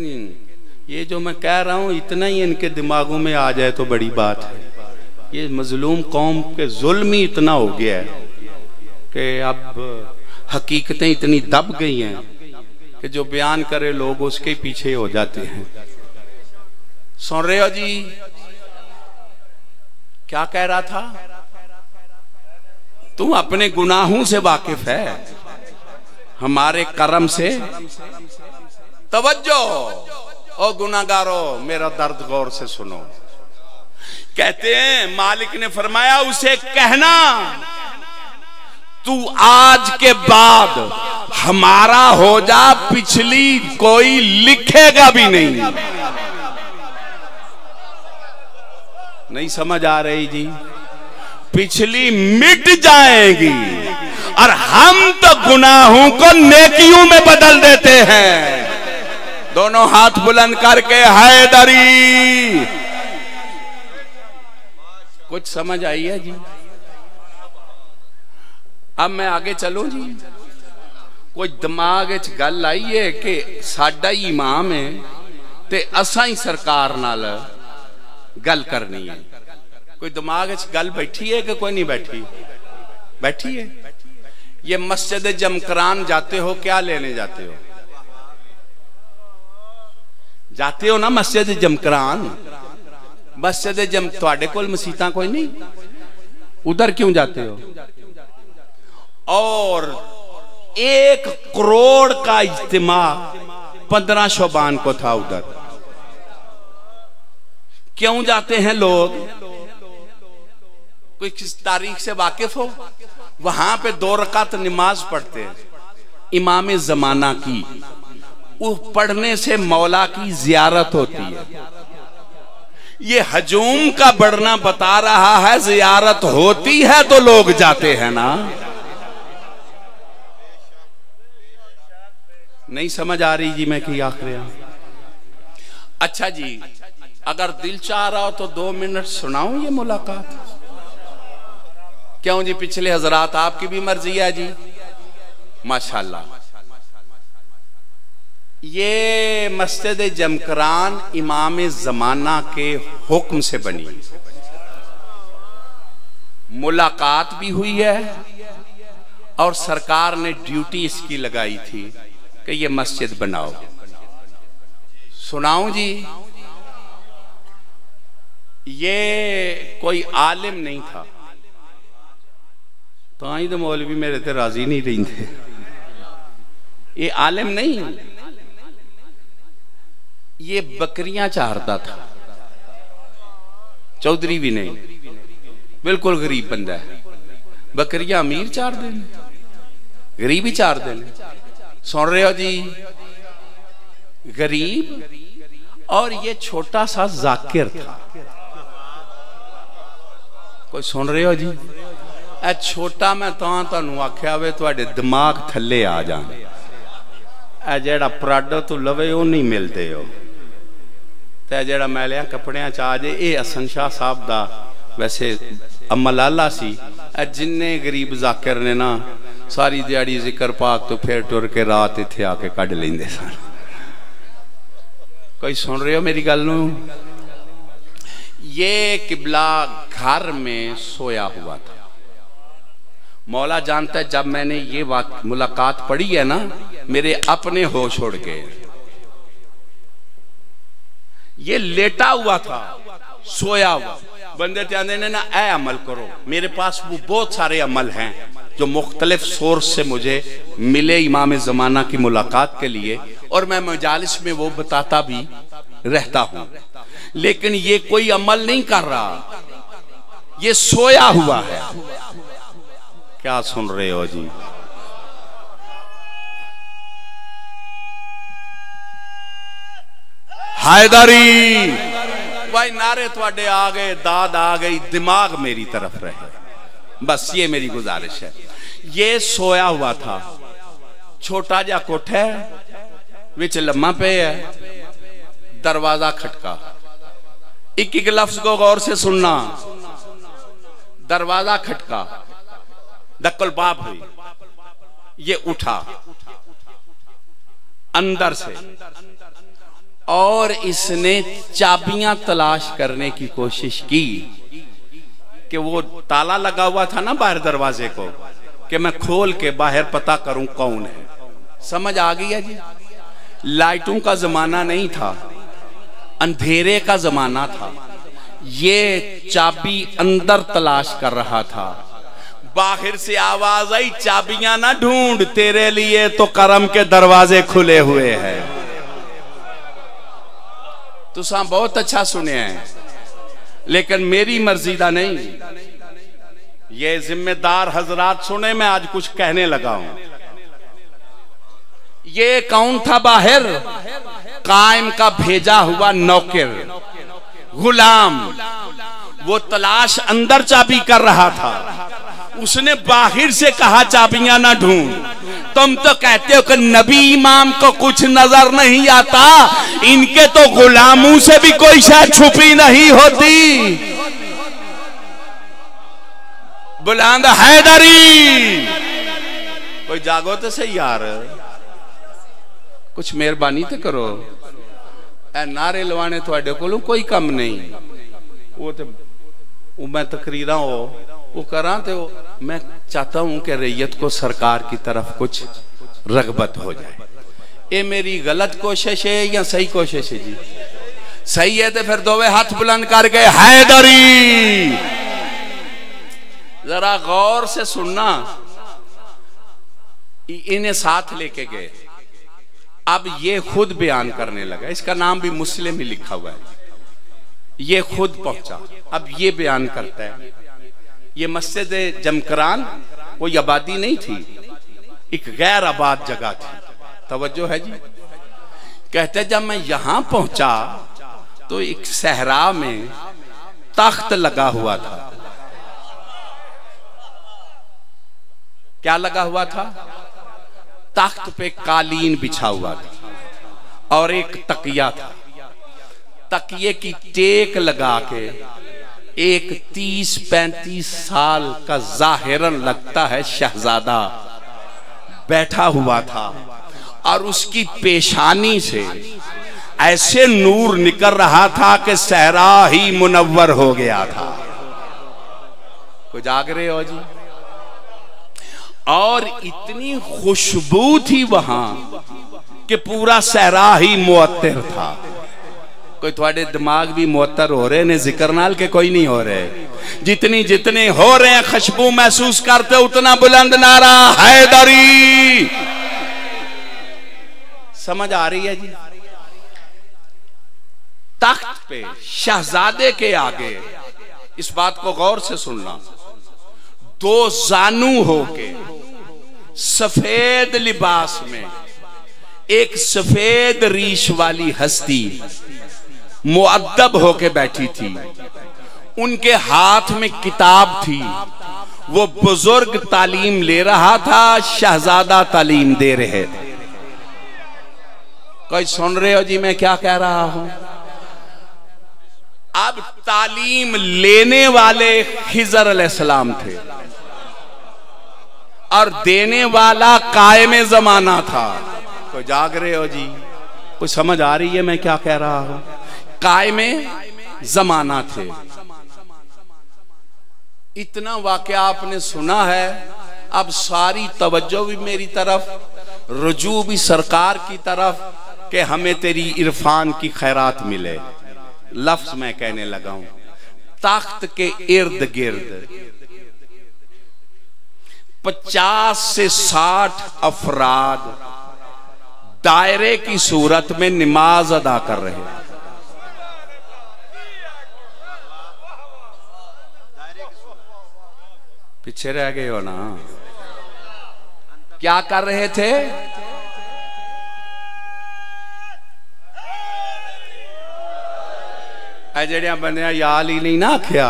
ये जो मैं कह रहा हूं इतना ही इनके दिमागों में आ जाए तो बड़ी बात है। ये मजलूम कौम के जुल्म ही इतना हो गया है कि अब हकीकतें इतनी दब गई हैं कि जो बयान करे लोग उसके पीछे हो जाते हैं। सुन रहे हो जी? क्या कह रहा था? तू अपने गुनाहों से वाकिफ है, हमारे करम से। तवज्जो ओ गुनाहगारो, मेरा दर्द गौर से सुनो। कहते हैं मालिक ने फरमाया उसे कहना तू आज के बाद हमारा हो जा, पिछली कोई लिखेगा भी नहीं। नहीं समझ आ रही जी? पिछली मिट जाएगी और हम तो गुनाहों को नेकियों में बदल देते हैं। दोनों हाथ बुलंद करके हैदरी। कुछ समझ आई है जी? अब मैं आगे चलूं जी। कोई दिमाग च गल आई है कि साडा ही इमाम है ते असा ही सरकार नाल गल करनी है। कोई दिमाग च गल बैठी है कि कोई नहीं बैठी? बैठी है। ये मस्जिद जमकरान जाते हो, क्या लेने जाते हो? जाते हो ना मस्जिद जमकरान? मस्जिद जम तुहाडे कोल मसीता कोई नहीं, उधर क्यों जाते हो? और 1 करोड़ का इज्तिमा 15 शोबान को था उधर। क्यों जाते हैं लोग? कोई किस तारीख से वाकिफ हो? वहां पे 2 रकात नमाज पढ़ते हैं इमाम जमाना की। वो पढ़ने से मौला की जियारत होती है। ये हजूम का बढ़ना बता रहा है, जियारत होती है तो लोग जाते हैं ना। नहीं समझ आ रही जी मैं कि आखिर? अच्छा जी, अगर दिल चाह रहा हो तो 2 मिनट सुनाऊं ये मुलाकात। क्यों जी? पिछले हजरात आपकी भी मर्जी है जी, माशाल्लाह। ये मस्जिद जमकरान इमाम जमाना के हुक्म से बनी। मुलाकात भी हुई है और सरकार ने ड्यूटी इसकी लगाई थी कि ये मस्जिद बनाओ। सुनाऊं जी, ये कोई आलिम नहीं था, तो ही तो मौलवी मेरे ते राजी नहीं रही। ये आलिम नहीं, ये बकरियां चारता था, चौधरी भी नहीं, बिल्कुल गरीब बंदा है। बकरियां अमीर चार देने, गरीब ही चार देने। सुन रहे हो जी, गरीब। और ये छोटा सा जाकिर था। कोई सुन रहे हो जी? ए छोटा मैं तुहानू आख्या वे तुहाडे दिमाग थले आ जान। ए जेड़ा प्राडो तू लवे वो नहीं मिलते हो, ते जेड़ा मैलिया कपड़िया च आ जाए। ये हसन शाह साहब दा वैसे अमल आला सी। जिन्ने गरीब जाकिर ने ना सारी दिहाड़ी जिक्र पाक तो फिर टुर के रात इत्थे आके कढ़ लेंदे सन। कोई सुन रहे हो मेरी गल नू? ये किबला घर में सोया हुआ था। मौला जानता है, जब मैंने ये मुलाकात पढ़ी है ना, मेरे अपने होश उड़ गए। ये लेटा हुआ था, सोया हुआ। बंदे चाहते ने ना ऐ अमल करो, मेरे पास वो बहुत सारे अमल हैं जो मुख्तलिफ सोर्स से मुझे मिले इमाम ज़माना की मुलाकात के लिए, और मैं मजालिस में वो बताता भी रहता हूं। लेकिन ये कोई अमल नहीं कर रहा, ये सोया हुआ है। क्या सुन रहे हो जी? हैदरी भाई, नारे थोड़े आ गए, दाद आ गई, दिमाग मेरी तरफ रहे, बस ये मेरी गुजारिश है। ये सोया हुआ था, छोटा जा कोठा है, विच लम्मा पे है, दरवाजा खटका। एक एक लफ्ज को गौर से सुनना। दरवाजा खटका, दक्कल बाप हुई, ये उठा अंदर से, और इसने चाबियां तलाश करने की कोशिश की कि वो ताला लगा हुआ था ना बाहर दरवाजे को, कि मैं खोल के बाहर पता करूं कौन है। समझ आ गई है जी? लाइटों का जमाना नहीं था, अंधेरे का जमाना था। ये चाबी अंदर तलाश कर रहा था। बाहर से आवाज आई, चाबियां ना ढूंढ, तेरे लिए तो करम के दरवाजे खुले हुए हैं। तुसा बहुत अच्छा सुने हैं, लेकिन मेरी मर्जी दा नहीं। ये जिम्मेदार हजरात सुने, मैं आज कुछ कहने लगा हूं। ये कौन था बाहर? कायम का भेजा हुआ नौकर, गुलाम। वो तलाश अंदर चाबी कर रहा था, उसने बाहर से कहा चाबियां ना ढूंढ। तुम तो कहते हो कि नबी इमाम को कुछ नजर नहीं आता, इनके तो गुलामों से भी कोई शायद छुपी नहीं होती। बुलंद हैदरी, कोई जागो तो सही यार, कुछ मेहरबानी तो करो। ए नारे लवाने थोड़े कोलों कोई कम नहीं। वो तो मैं तकरीरा वो करा, तो मैं चाहता हूं कि रैयत को सरकार की तरफ कुछ रगबत हो जाए। ये मेरी गलत कोशिश है या सही कोशिश है जी? सही है तो फिर दोवे हाथ बुलंद करके हैदरी। जरा गौर से सुनना। इन्हें साथ लेके गए, अब ये खुद बयान करने लगा। इसका नाम भी मुस्लिम ही लिखा हुआ है। ये खुद पहुंचा, अब ये बयान करता है। ये मस्जिद जमकरान कोई आबादी नहीं थी, एक गैर आबाद जगह थी। तवज्जो है जी? कहते जब मैं यहां पहुंचा तो एक सहरा में तख्त लगा हुआ था। क्या लगा हुआ था? तख्त पे कालीन बिछा हुआ था और एक तकिया था। तकिए की टेक लगा के एक 30-35 साल का जाहिरन लगता है शहजादा बैठा हुआ था, और उसकी पेशानी से ऐसे नूर निकल रहा था कि सहरा ही मुनव्वर हो गया था। कोई जाग रहे हो जी? और इतनी खुशबू थी वहां कि पूरा सहरा ही मुअत्तर था। कोई थोड़े दिमाग भी मुअत्तर हो रहे ने जिक्र नाल के कोई नहीं हो रहे? जितनी जितने हो रहे हैं खुशबू महसूस करते, उतना बुलंद नारा हैदरी। समझ आ रही है जी? तख्त पे शहजादे के आगे, इस बात को गौर से सुनना, दो जानू होके सफेद लिबास में एक सफेद रीश वाली हस्ती मुअद्दब होके बैठी थी। उनके हाथ में किताब थी। वो बुजुर्ग तालीम ले रहा था, शहजादा तालीम दे रहे थे। कोई सुन रहे हो जी मैं क्या कह रहा हूं? अब तालीम लेने वाले खिजर अलैहिस्सलाम थे और देने वाला कायमे जमाना था। कोई जाग रहे हो जी? कुछ समझ आ रही है मैं क्या कह रहा हूं? कायमे जमाना थे। इतना वाकया आपने सुना है, अब सारी तवज्जो भी मेरी तरफ, रुजू भी सरकार की तरफ कि हमें तेरी इरफान की खैरात मिले। लफ्ज मैं कहने लगा हूं, तख्त के इर्द गिर्द 50 से 60 अफराद दायरे की सूरत में नमाज अदा कर रहे हैं। पीछे रह गए हो ना? क्या कर रहे थे? जड़िया बंदियां याल ही नहीं ना आख्या।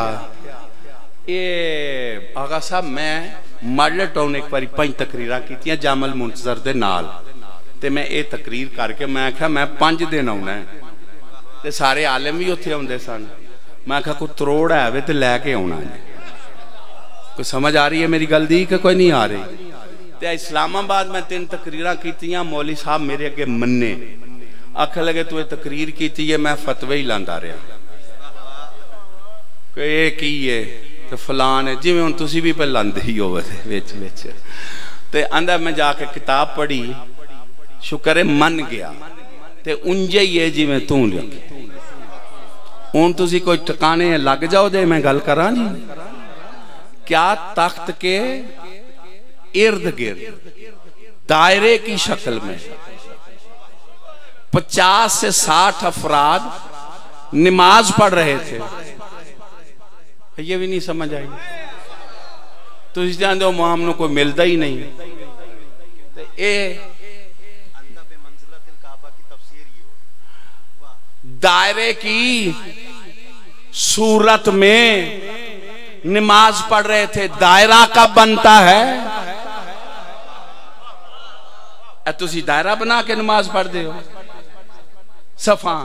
ये आगा साहब मैं माडल टाउन एक बारी 5 तकरीरां कीतियां जामल मुंतजर दे नाल, ते मैं ये तकरीर करके मैं आख्या मैं 5 दिन आना है, ते सारे आलम भी उत्थे आउंदे सन। मैं आख्या कोई त्रोड़ है वे ते लैके आना है। कोई समझ आ रही है मेरी गल दी कि कोई नहीं आ रही? ते इस्लामाबाद मैं 3 तकरीरां कीतियां, मौली साहब मेरे अगे मन्ने, आख लगे तू तकरीर की है, मैं फतवे ही लांदा रहा ये की है तो फलान है, जिवें हुण तुसीं भी पहले लांदे ही हो विच विच। ते आंदा मैं जाके किताब पढ़ी, शुक्र है मन गया, ते उंजे ही है जिवें तू लिखे। हुण तुसीं कोई ठिकाने लग जाओ दे मैं गल करां जी। क्या तख्त के इर्द गिर्द दायरे की शक्ल में 50 से 60 अफराद नमाज पढ़ रहे थे। ये भी नहीं समझ आई? तुम जानते हो माम को मिलता ही नहीं। दायरे की सूरत में नमाज पढ़ रहे थे। दायरा कब बनता है? तुसी दायरा बना के नमाज पढ़ते हो। सफा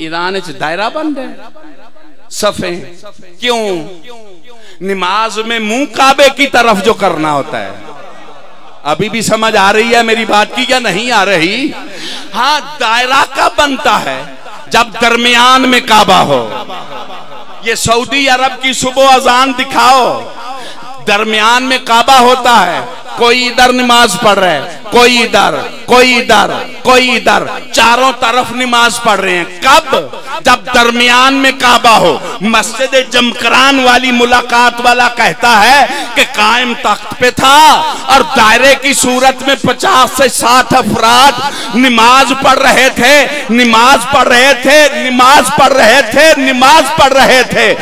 ईरान च दायरा बन रहे सफे क्यों? नमाज में मुंह काबे की तरफ जो करना होता है। अभी भी समझ आ रही है मेरी बात की या नहीं आ रही? हाँ, दायरा कब बनता है? जब दरमियान में काबा हो। ये सऊदी अरब की सुबह अजान दिखाओ, दरमियान में काबा होता है। कोई इधर नमाज पढ़ रहा है, कोई इधर, कोई इधर, कोई इधर, चारों तरफ नमाज पढ़ रहे हैं। कब? जब दरमियान में काबा हो। मस्जिद जमकरान वाली मुलाकात वाला कहता है कि कायम तख्त पे था और दायरे की सूरत में 50 से 60 अफराद नमाज पढ़ रहे थे, नमाज पढ़ रहे थे, नमाज पढ़ रहे थे, नमाज पढ़ रहे थे।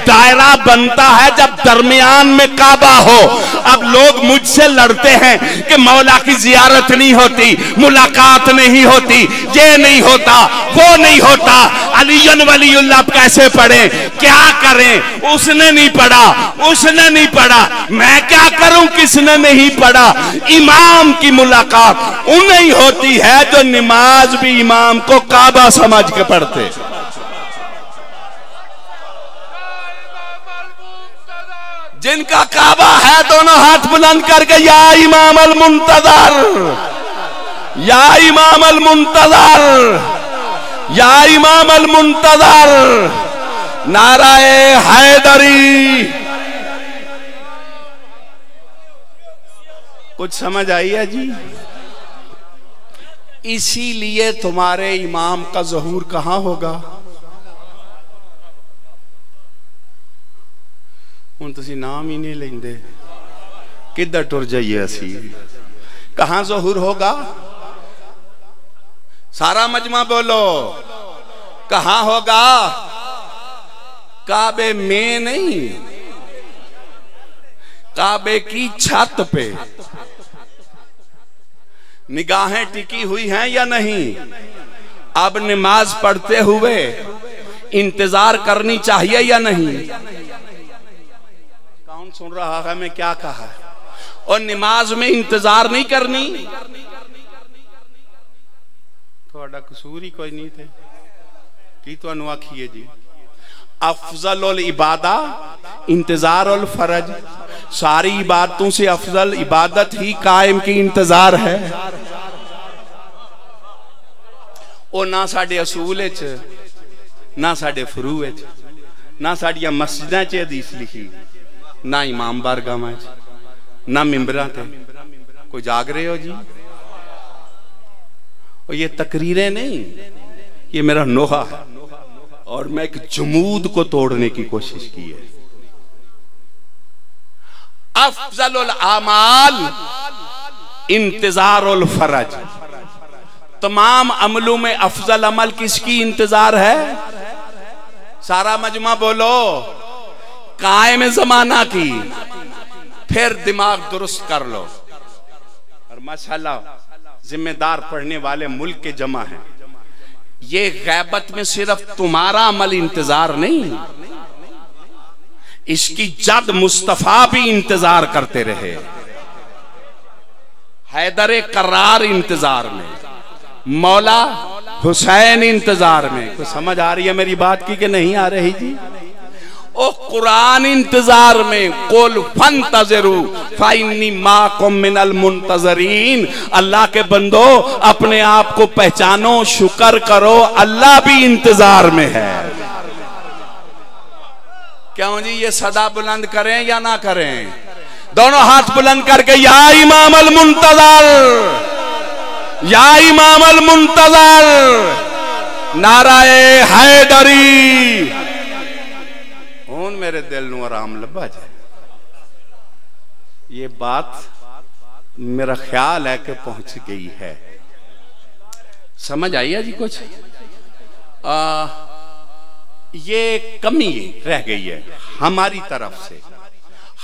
दायरा बनता है जब दरमियान में काबा हो। अब लोग मुझसे लड़ते हैं कि मौला की जियारत नहीं होती, मुलाकात नहीं होती, ये नहीं होता, वो नहीं होता, अलीयन वलीउल्लाह कैसे पढ़े? क्या करें? उसने नहीं पढ़ा, उसने नहीं पढ़ा, मैं क्या करूं? किसने नहीं पढ़ा? इमाम की मुलाकात उन्हें ही होती है जो नमाज भी इमाम को काबा समझ के पढ़ते। जिनका काबा है दोनों हाथ बुलंद करके या इमाम अल मुंतजर, या इमाम अल मुंतजर, या इमाम अल मुंतजर, नाराए हैदरी, कुछ समझ आई है जी? इसीलिए तुम्हारे इमाम का ज़हूर कहां होगा? हुण तुसीं नाम ही नहीं लेंदे, किधर टुर जाइए असी? कहां ज़हूर होगा? सारा मजमा बोलो, कहां होगा? काबे में नहीं, काबे की छत पे। निगाहें टिकी हुई हैं या नहीं? अब नमाज पढ़ते हुए इंतजार करनी चाहिए या नहीं? कौन सुन रहा है मैं क्या कहा है? और नमाज में इंतजार नहीं करनी? थोड़ा कसूर ही कोई नहीं थे की तुहानू आखिए जी। अफजल इबादा इंतजार उल फरज, सारी इबादतों से अफजल इबादत ही कायम की इंतजार है। और ना साडे असूल ना साडे फरू ना साडियां मस्जिदां च हदीस लिखी, ना इमाम बारगाहां च, ना मिंबरां ते। कोई जाग रहे हो जी? और ये तकरीरें नहीं, ये मेरा नोहा है और मैं एक जमूद को तोड़ने की कोशिश की है। अफजलुल आमाल इंतजारुल फरज, तमाम अमलों में अफजल अमल किसकी इंतजार है? सारा मजमा बोलो, कायम जमाना की। फिर दिमाग दुरुस्त कर लो। और माशाल्लाह जिम्मेदार पढ़ने वाले मुल्क के जमा हैं। ये गैबत में सिर्फ तुम्हारा अमल इंतजार नहीं, इसकी जद मुस्तफा भी इंतजार करते रहे। हैदर करार इंतजार में, मौला हुसैन इंतजार में। कुछ समझ आ रही है मेरी बात की कि नहीं आ रही जी? ओ कुरान इंतजार में, कुल फंतज़िरू फ़इन्नी माकुम मिनल मुंतज़रीन। अल्लाह के बंदो अपने आप को पहचानो, शुक्र करो, अल्लाह भी इंतजार में है। क्यों जी? ये सदा बुलंद करें या ना करें? दोनों हाथ बुलंद करके या इमाम अल मुंतज़र, या इमाम अल मुंतज़र, नाराए हैदरी। हूं मेरे दिल नू आराम लब्भा जाए। ये बात मेरा ख्याल है कि पहुंच गई है। समझ आई है जी? कुछ ये कमी रह गई है हमारी तरफ से।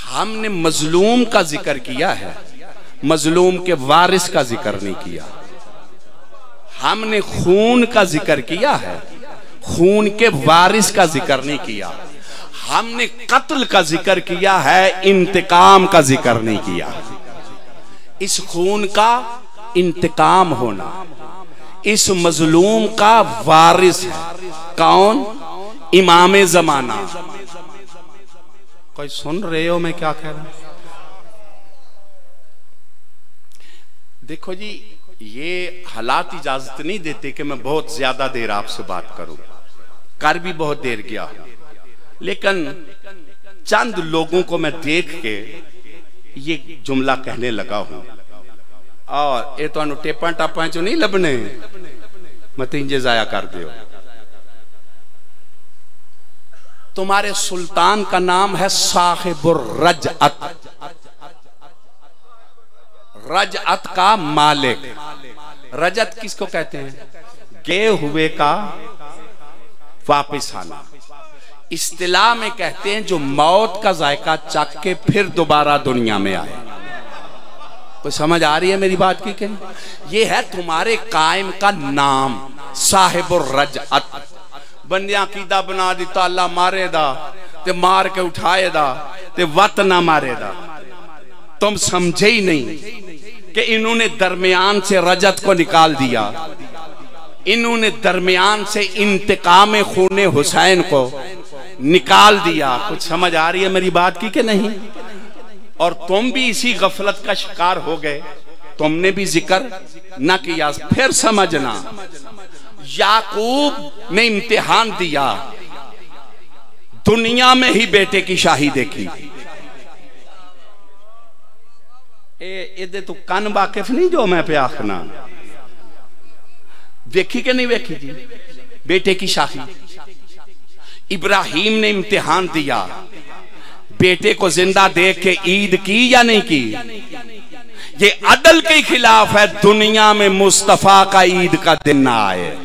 हमने मजलूम का जिक्र किया है, मजलूम के वारिस का जिक्र नहीं किया। हमने खून का जिक्र किया है, खून के वारिस का जिक्र नहीं किया। हमने कत्ल का जिक्र किया है, इंतकाम का जिक्र नहीं किया। इस खून का इंतकाम होना इस मजलूम का वारिस है। कौन? इमाम जमाना। कोई सुन रहे हो मैं क्या कह रहा हूं? देखो जी, ये हालात इजाजत नहीं देते कि मैं बहुत ज्यादा देर आपसे बात करूं। कर भी बहुत देर गया, लेकिन चंद लोगों को मैं देख के ये जुमला कहने लगा हूं। और ये तो टेपा टापा चो नहीं लबने, मत इंजे जाया कर दियो। तुम्हारे सुल्तान का नाम है साहिबुर रजअत, रजअत का मालिक। रजत किसको कहते हैं? गए हुए का वापिस आना। इस्तिलाह में कहते हैं जो मौत का जायका चख के फिर दोबारा दुनिया में आए। तो समझ आ रही है मेरी बात की कि ये है तुम्हारे कायम का नाम, साहिबुर रजअत। बंदियां कीदा बना दिता, अल्लाह मारे दा ते मार के उठाए दा ते वत ना मारे दा। तुम समझे ही नहीं कि इन्होंने दरमियान से रजत को निकाल दिया, इन्होंने दरमियान से इंतकाम खूने हुसैन को निकाल दिया। कुछ समझ आ रही है मेरी बात की कि नहीं? और तुम भी इसी गफलत का शिकार हो गए, तुमने भी जिक्र न किया। फिर समझना, याकूब ने इम्तिहान दिया, दुनिया में ही बेटे की शाही देखी। ए तू कन वाकिफ नहीं जो मैं पे आखना, देखी कि नहीं देखी जी? बेटे की शाही, इब्राहिम ने इम्तिहान दिया, बेटे को जिंदा देख के ईद की या नहीं की? ये अदल के खिलाफ है दुनिया में मुस्तफा का ईद का दिन ना आए।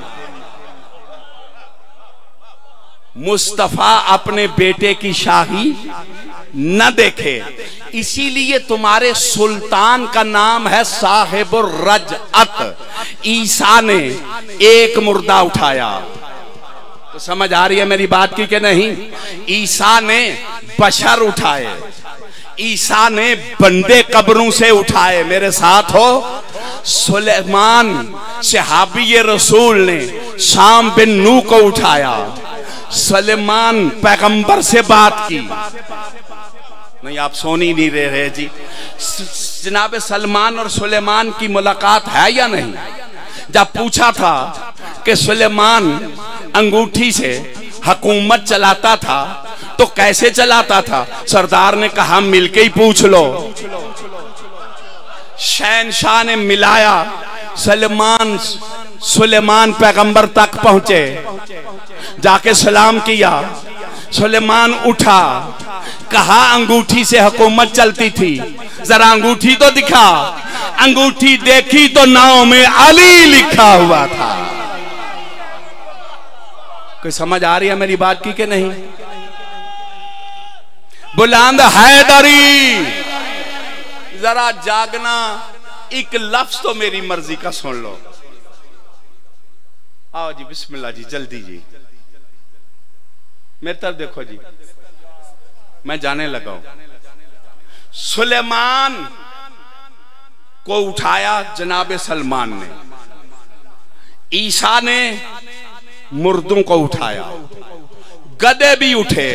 मुस्तफा अपने बेटे की शाही न देखे, इसीलिए तुम्हारे सुल्तान का नाम है साहिबुर रजअत। ईसा ने एक मुर्दा उठाया, तो समझ आ रही है मेरी बात की कि नहीं? ईसा ने बशर उठाए, ईसा ने बंदे कब्रों से उठाए। मेरे साथ हो? सुलेमान सहाबी रसूल ने शाम बिन नू को उठाया, सुलेमान पैगंबर से बात की। नहीं, आप सोनी नहीं रहे जी। जनाब सलमान और सुलेमान की मुलाकात है या नहीं? जब पूछा था कि सुलेमान अंगूठी से हुकूमत चलाता था तो कैसे चलाता था, सरदार ने कहा मिलके ही पूछ लो। शहनशाह ने मिलाया, सुलेमान पैगंबर तक पहुंचे, जाके सलाम किया। सुलेमान उठा, कहा अंगूठी से हुकूमत चलती थी, जरा अंगूठी तो दिखा। अंगूठी देखी तो नाव में अली लिखा हुआ था। कोई समझ आ रही है मेरी बात की कि नहीं? बुलंद हैदरी, जरा जागना। एक लफ्ज तो मेरी मर्जी का सुन लो। आओ जी, बिस्मिल्लाह जी, जल्दी जी, मेरी तरफ देखो जी, मैं जाने लगा हूं। सुलेमान को उठाया जनाब सलमान ने, ईसा ने मुर्दों को उठाया, गधे भी उठे।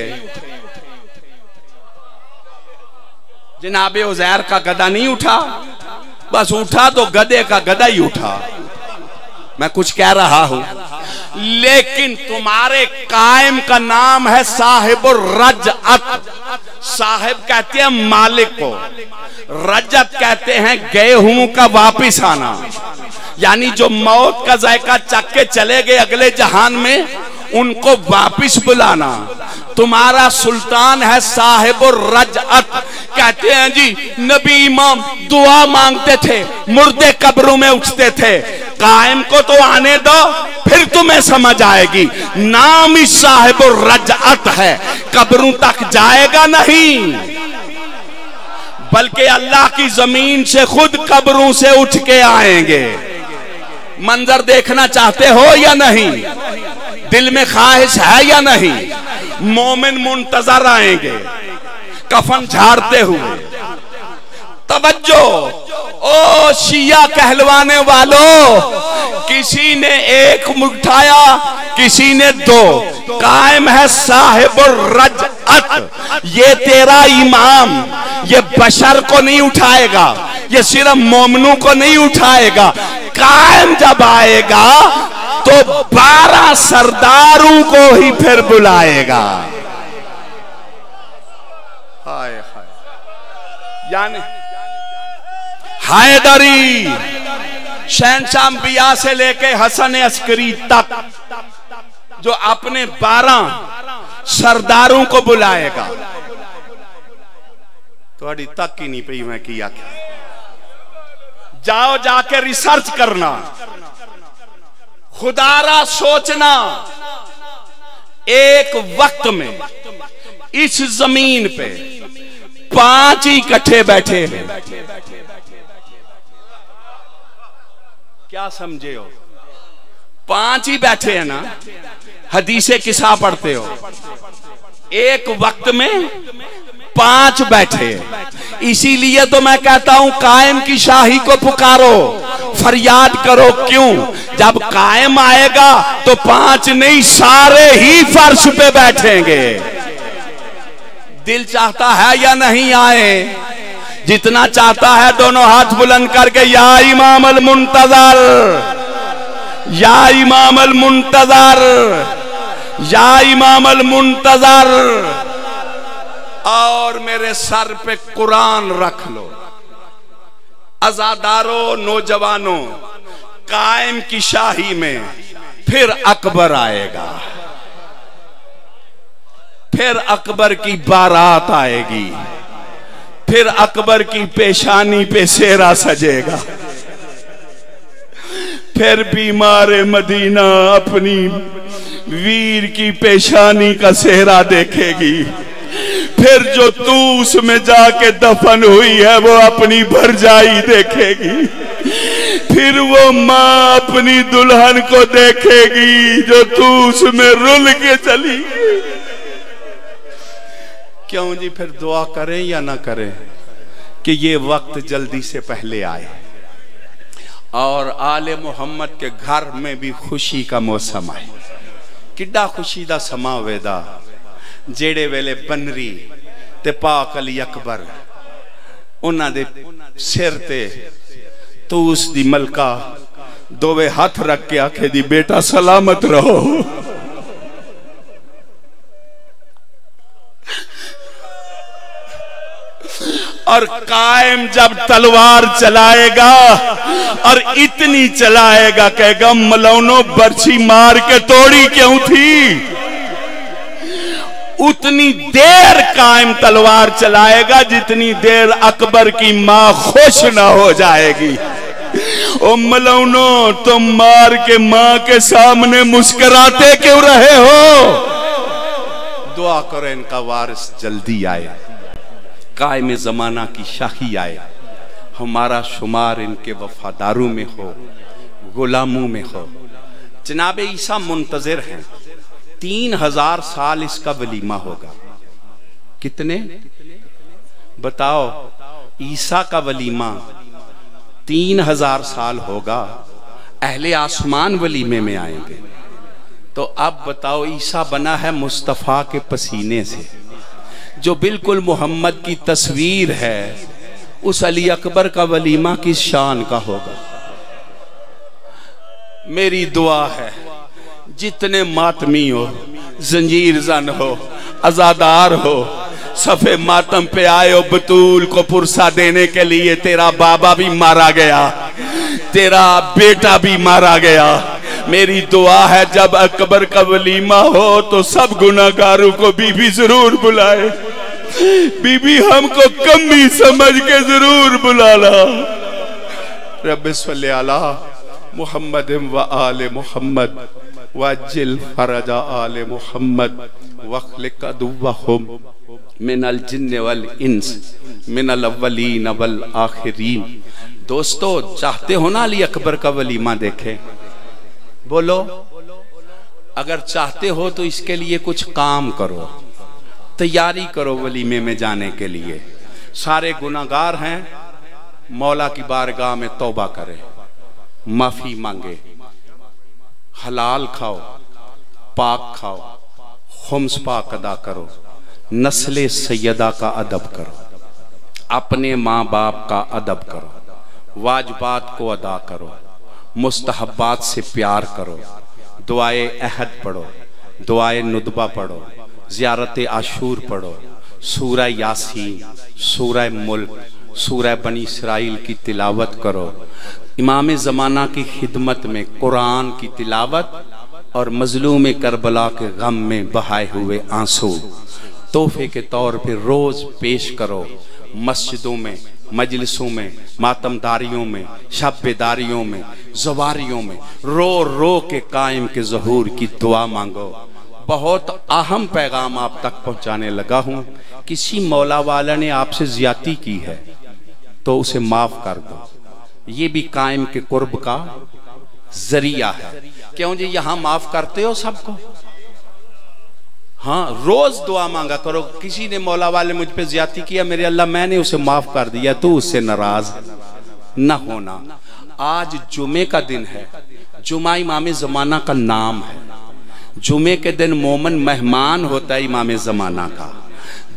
जनाब उज़ैर का गधा नहीं उठा, बस उठा तो गधे का गधा ही उठा। मैं कुछ कह रहा हूं, लेकिन तुम्हारे कायम का नाम है साहिबुर रजअत। साहिब कहते हैं मालिक को, रजत कहते हैं गए हुओं का वापिस आना, यानी जो मौत का जायका चख के चले गए अगले जहान में, उनको वापिस बुलाना। तुम्हारा सुल्तान है साहिबुर रजअत। कहते हैं जी नबी इमाम दुआ मांगते थे, मुर्दे कब्रों में उठते थे। कायम को तो आने दो, फिर तुम्हें समझ आएगी। नाम ही साहिबुर रजअत है, कब्रों तक जाएगा नहीं, बल्कि अल्लाह की जमीन से खुद कब्रों से उठ के आएंगे। मंजर देखना चाहते हो या नहीं? दिल में ख्वाहिश है या नहीं? मोमिन मुंतजर आएंगे कफन झाड़ते हुए। तवज्जो ओ शिया कहलवाने वालों, किसी ने एक उठाया, किसी ने दो। कायम है साहिबुर रजअत। ये तेरा इमाम ये बशर को नहीं उठाएगा, ये सिर्फ मोमिनों को नहीं उठाएगा। कायम जब आएगा तो 12 सरदारों को ही फिर बुलाएगा। हाय हाय, यानी हैदरी शहनशाह अंबिया से लेके हसन अस्करी तक जो अपने 12 सरदारों को बुलाएगा। थोड़ी तक ही नहीं पई मैं किया। जाओ जाके रिसर्च करना, खुदारा सोचना। एक वक्त में इस जमीन पे 5 ही इकट्ठे बैठे हैं। क्या समझे हो? 5 ही बैठे हैं ना? हदीसे किसा पढ़ते हो? एक वक्त में 5 बैठे। इसीलिए तो मैं कहता हूं कायम की शाही को पुकारो, फरियाद करो। क्यों? जब कायम आएगा तो 5 नहीं, सारे ही फर्श पे बैठेंगे। दिल चाहता है या नहीं आए? जितना चाहता है दोनों हाथ बुलंद करके या इमाम अल मुंतजर, या इमाम अल मुंतजर, या इमाम अल मुंतजर। और मेरे सर पे कुरान रख लो। अज़ादारों नौजवानों, कायम की शाही में फिर अकबर आएगा, फिर अकबर की बारात आएगी, फिर अकबर की पेशानी पे सेहरा सजेगा, फिर बीमार मदीना अपनी वीर की पेशानी का सेहरा देखेगी, फिर जो तूस में जाके दफन हुई है वो अपनी भरजाई देखेगी, फिर वो माँ अपनी दुल्हन को देखेगी जो तूस में रुल के चली। क्यों जी? फिर दुआ करें या ना करें कि ये वक्त जल्दी से पहले आए और आले मोहम्मद के घर में भी खुशी का मौसम आए। किड्डा खुशी दा समा वेदा जेड़े वेले बनरी ते पाक अली अकबर उन्हां दे सिर ते तूस दी मलका दोवे हाथ रख के आखे दी बेटा सलामत रहो। और कायम जब तलवार चलाएगा और इतनी चलाएगा कहेगा मलौनो बर्छी मार के तोड़ी क्यों थी। उतनी देर कायम तलवार चलाएगा जितनी देर अकबर की मां खुश ना हो जाएगी। ओ मलौनो तुम मार के मां के सामने मुस्कुराते क्यों रहे हो? दुआ करो इनका वारिस जल्दी आए, कायम जमाना की शाही आए, हमारा शुमार इनके वफादारों में हो, गुलामों में हो। जनाब ईसा मुंतजिर हैं, 3000 साल इसका वलीमा होगा। कितने बताओ? ईसा का वलीमा 3000 साल होगा, अहले आसमान वलीमे में आएंगे। तो अब बताओ, ईसा बना है मुस्तफ़ा के पसीने से, जो बिल्कुल मोहम्मद की तस्वीर है, उस अली अकबर का वलीमा किस शान का होगा? मेरी दुआ है जितने मातमी हो, जंजीर जन हो, आजादार हो, सफे मातम पे आए हो, बतूल को पुरसा देने के लिए तेरा बाबा भी मारा गया, तेरा बेटा भी मारा गया। मेरी दुआ है जब अकबर का वलीमा हो तो सब गुनाहगारों को बीबी जरूर बुलाए, बीबी हमको कमी समझ के जरूर बुलाना। रब्बि सल्ली अला मुहम्मद व आले मुहम्मद वज्जिल फरजा आले मुहम्मद वख्लिक अदुव्वहुम मिनल जिन्न वल इंस मिनल अव्वलीन वल आखिरीन। दोस्तों, चाहते हो ना अली अकबर का वलीमा देखें? बोलो। अगर चाहते हो तो इसके लिए कुछ काम करो, तैयारी करो वलीमे में जाने के लिए। सारे गुनाहगार हैं, मौला की बारगाह में तौबा करें, माफी मांगे, हलाल खाओ, पाक खाओ, खुम्स पाक अदा करो, नस्ले सैयदा का अदब करो, अपने माँ बाप का अदब करो, वाजिबात को अदा करो, मुस्तहब्बात से प्यार करो, दुआए अहद पढ़ो, दुआए नुदबा पढ़ो, ज़ियारत आशूर पढ़ो, सूरह यासीन, सूरह मुल्क, सूरह बनी इसराइल की तिलावत करो, इमाम ज़माना की खिदमत में कुरान की तिलावत और मजलूम करबला के गम में बहाए हुए आंसू तोहफे के तौर पर रोज़ पेश करो। मस्जिदों में, मजलिसों में, मातमदारियों में, शब्बेदारियों में, ज़वारियों में रो रो के कायम के ज़हूर की दुआ मांगो। बहुत अहम पैगाम आप तक पहुंचाने लगा हूं। किसी मौला वाला ने आपसे ज्यादती की है तो उसे माफ कर दो, ये भी कायम के कुर्ब का जरिया है। क्यों जी? यहां माफ करते हो सबको? हाँ, रोज दुआ मांगा करो। किसी ने मौला वाले मुझ पे ज्यादती किया, मेरे अल्लाह मैंने उसे माफ कर दिया, तू उससे नाराज न होना। आज जुमे का दिन है, जुमा इमाम ज़माना का नाम है। जुमे के दिन मोमन मेहमान होता है इमाम ज़माना का।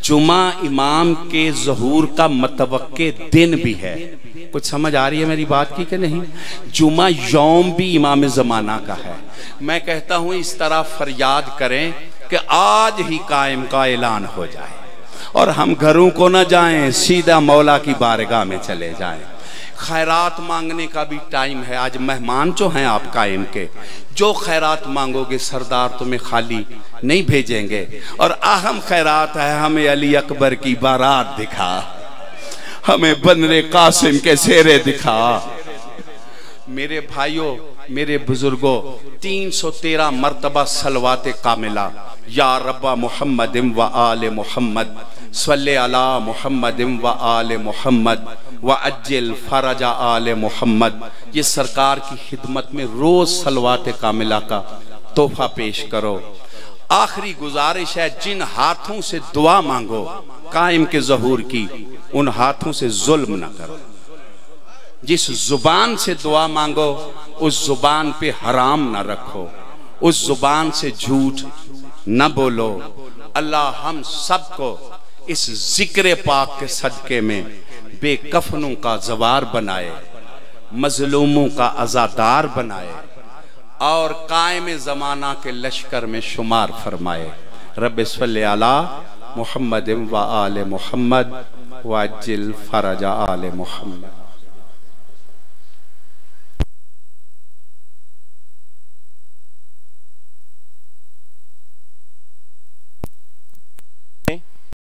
जुमा इमाम के ज़हूर का मतवक्के दिन भी है। कुछ समझ आ रही है मेरी बात की कि नहीं? जुमा यौम भी इमाम ज़माना का है। मैं कहता हूँ इस तरह फरियाद करें कि आज ही कायम का ऐलान हो जाए और हम घरों को ना जाएं, सीधा मौला की बारगाह में चले जाएं। खैरात मांगने का भी टाइम है। आज मेहमान जो हैं आप कायम के, जो खैरात मांगोगे सरदार तुम्हें खाली नहीं भेजेंगे। और अहम खैरात है, हमें अली अकबर की बारात दिखा, हमें बनरे कासिम के सेरे दिखा। मेरे भाइयों, मेरे बुजुर्गों, 313 मरतबा सलवाते कामिला, या रब्बा मुहम्मदिम व आले मुहम्मद, सल्ले अला मुहम्मदिम व आले मुहम्मद व अज्जिल फरजा आले मुहम्मद। ये सरकार की खिदमत में रोज सलवाते कामिला का तोहफा पेश करो। आखिरी गुजारिश है, जिन हाथों से दुआ मांगो कायम के ज़हूर की, उन हाथों से जुल्म ना करो। जिस जुबान से दुआ मांगो उस जुबान पे हराम ना रखो, उस जुबान से झूठ न बोलो। अल्लाह हम सबको इस जिक्र पाक के सदके में बेकफनों का जवार बनाए, मजलूमों का आज़ादार बनाए और कायम ज़माना के लश्कर में शुमार फरमाए। रब्बि सल्लि अला मुहम्मद व आले मुहम्मद व अज्जिल फरजा आले मुहम्मद।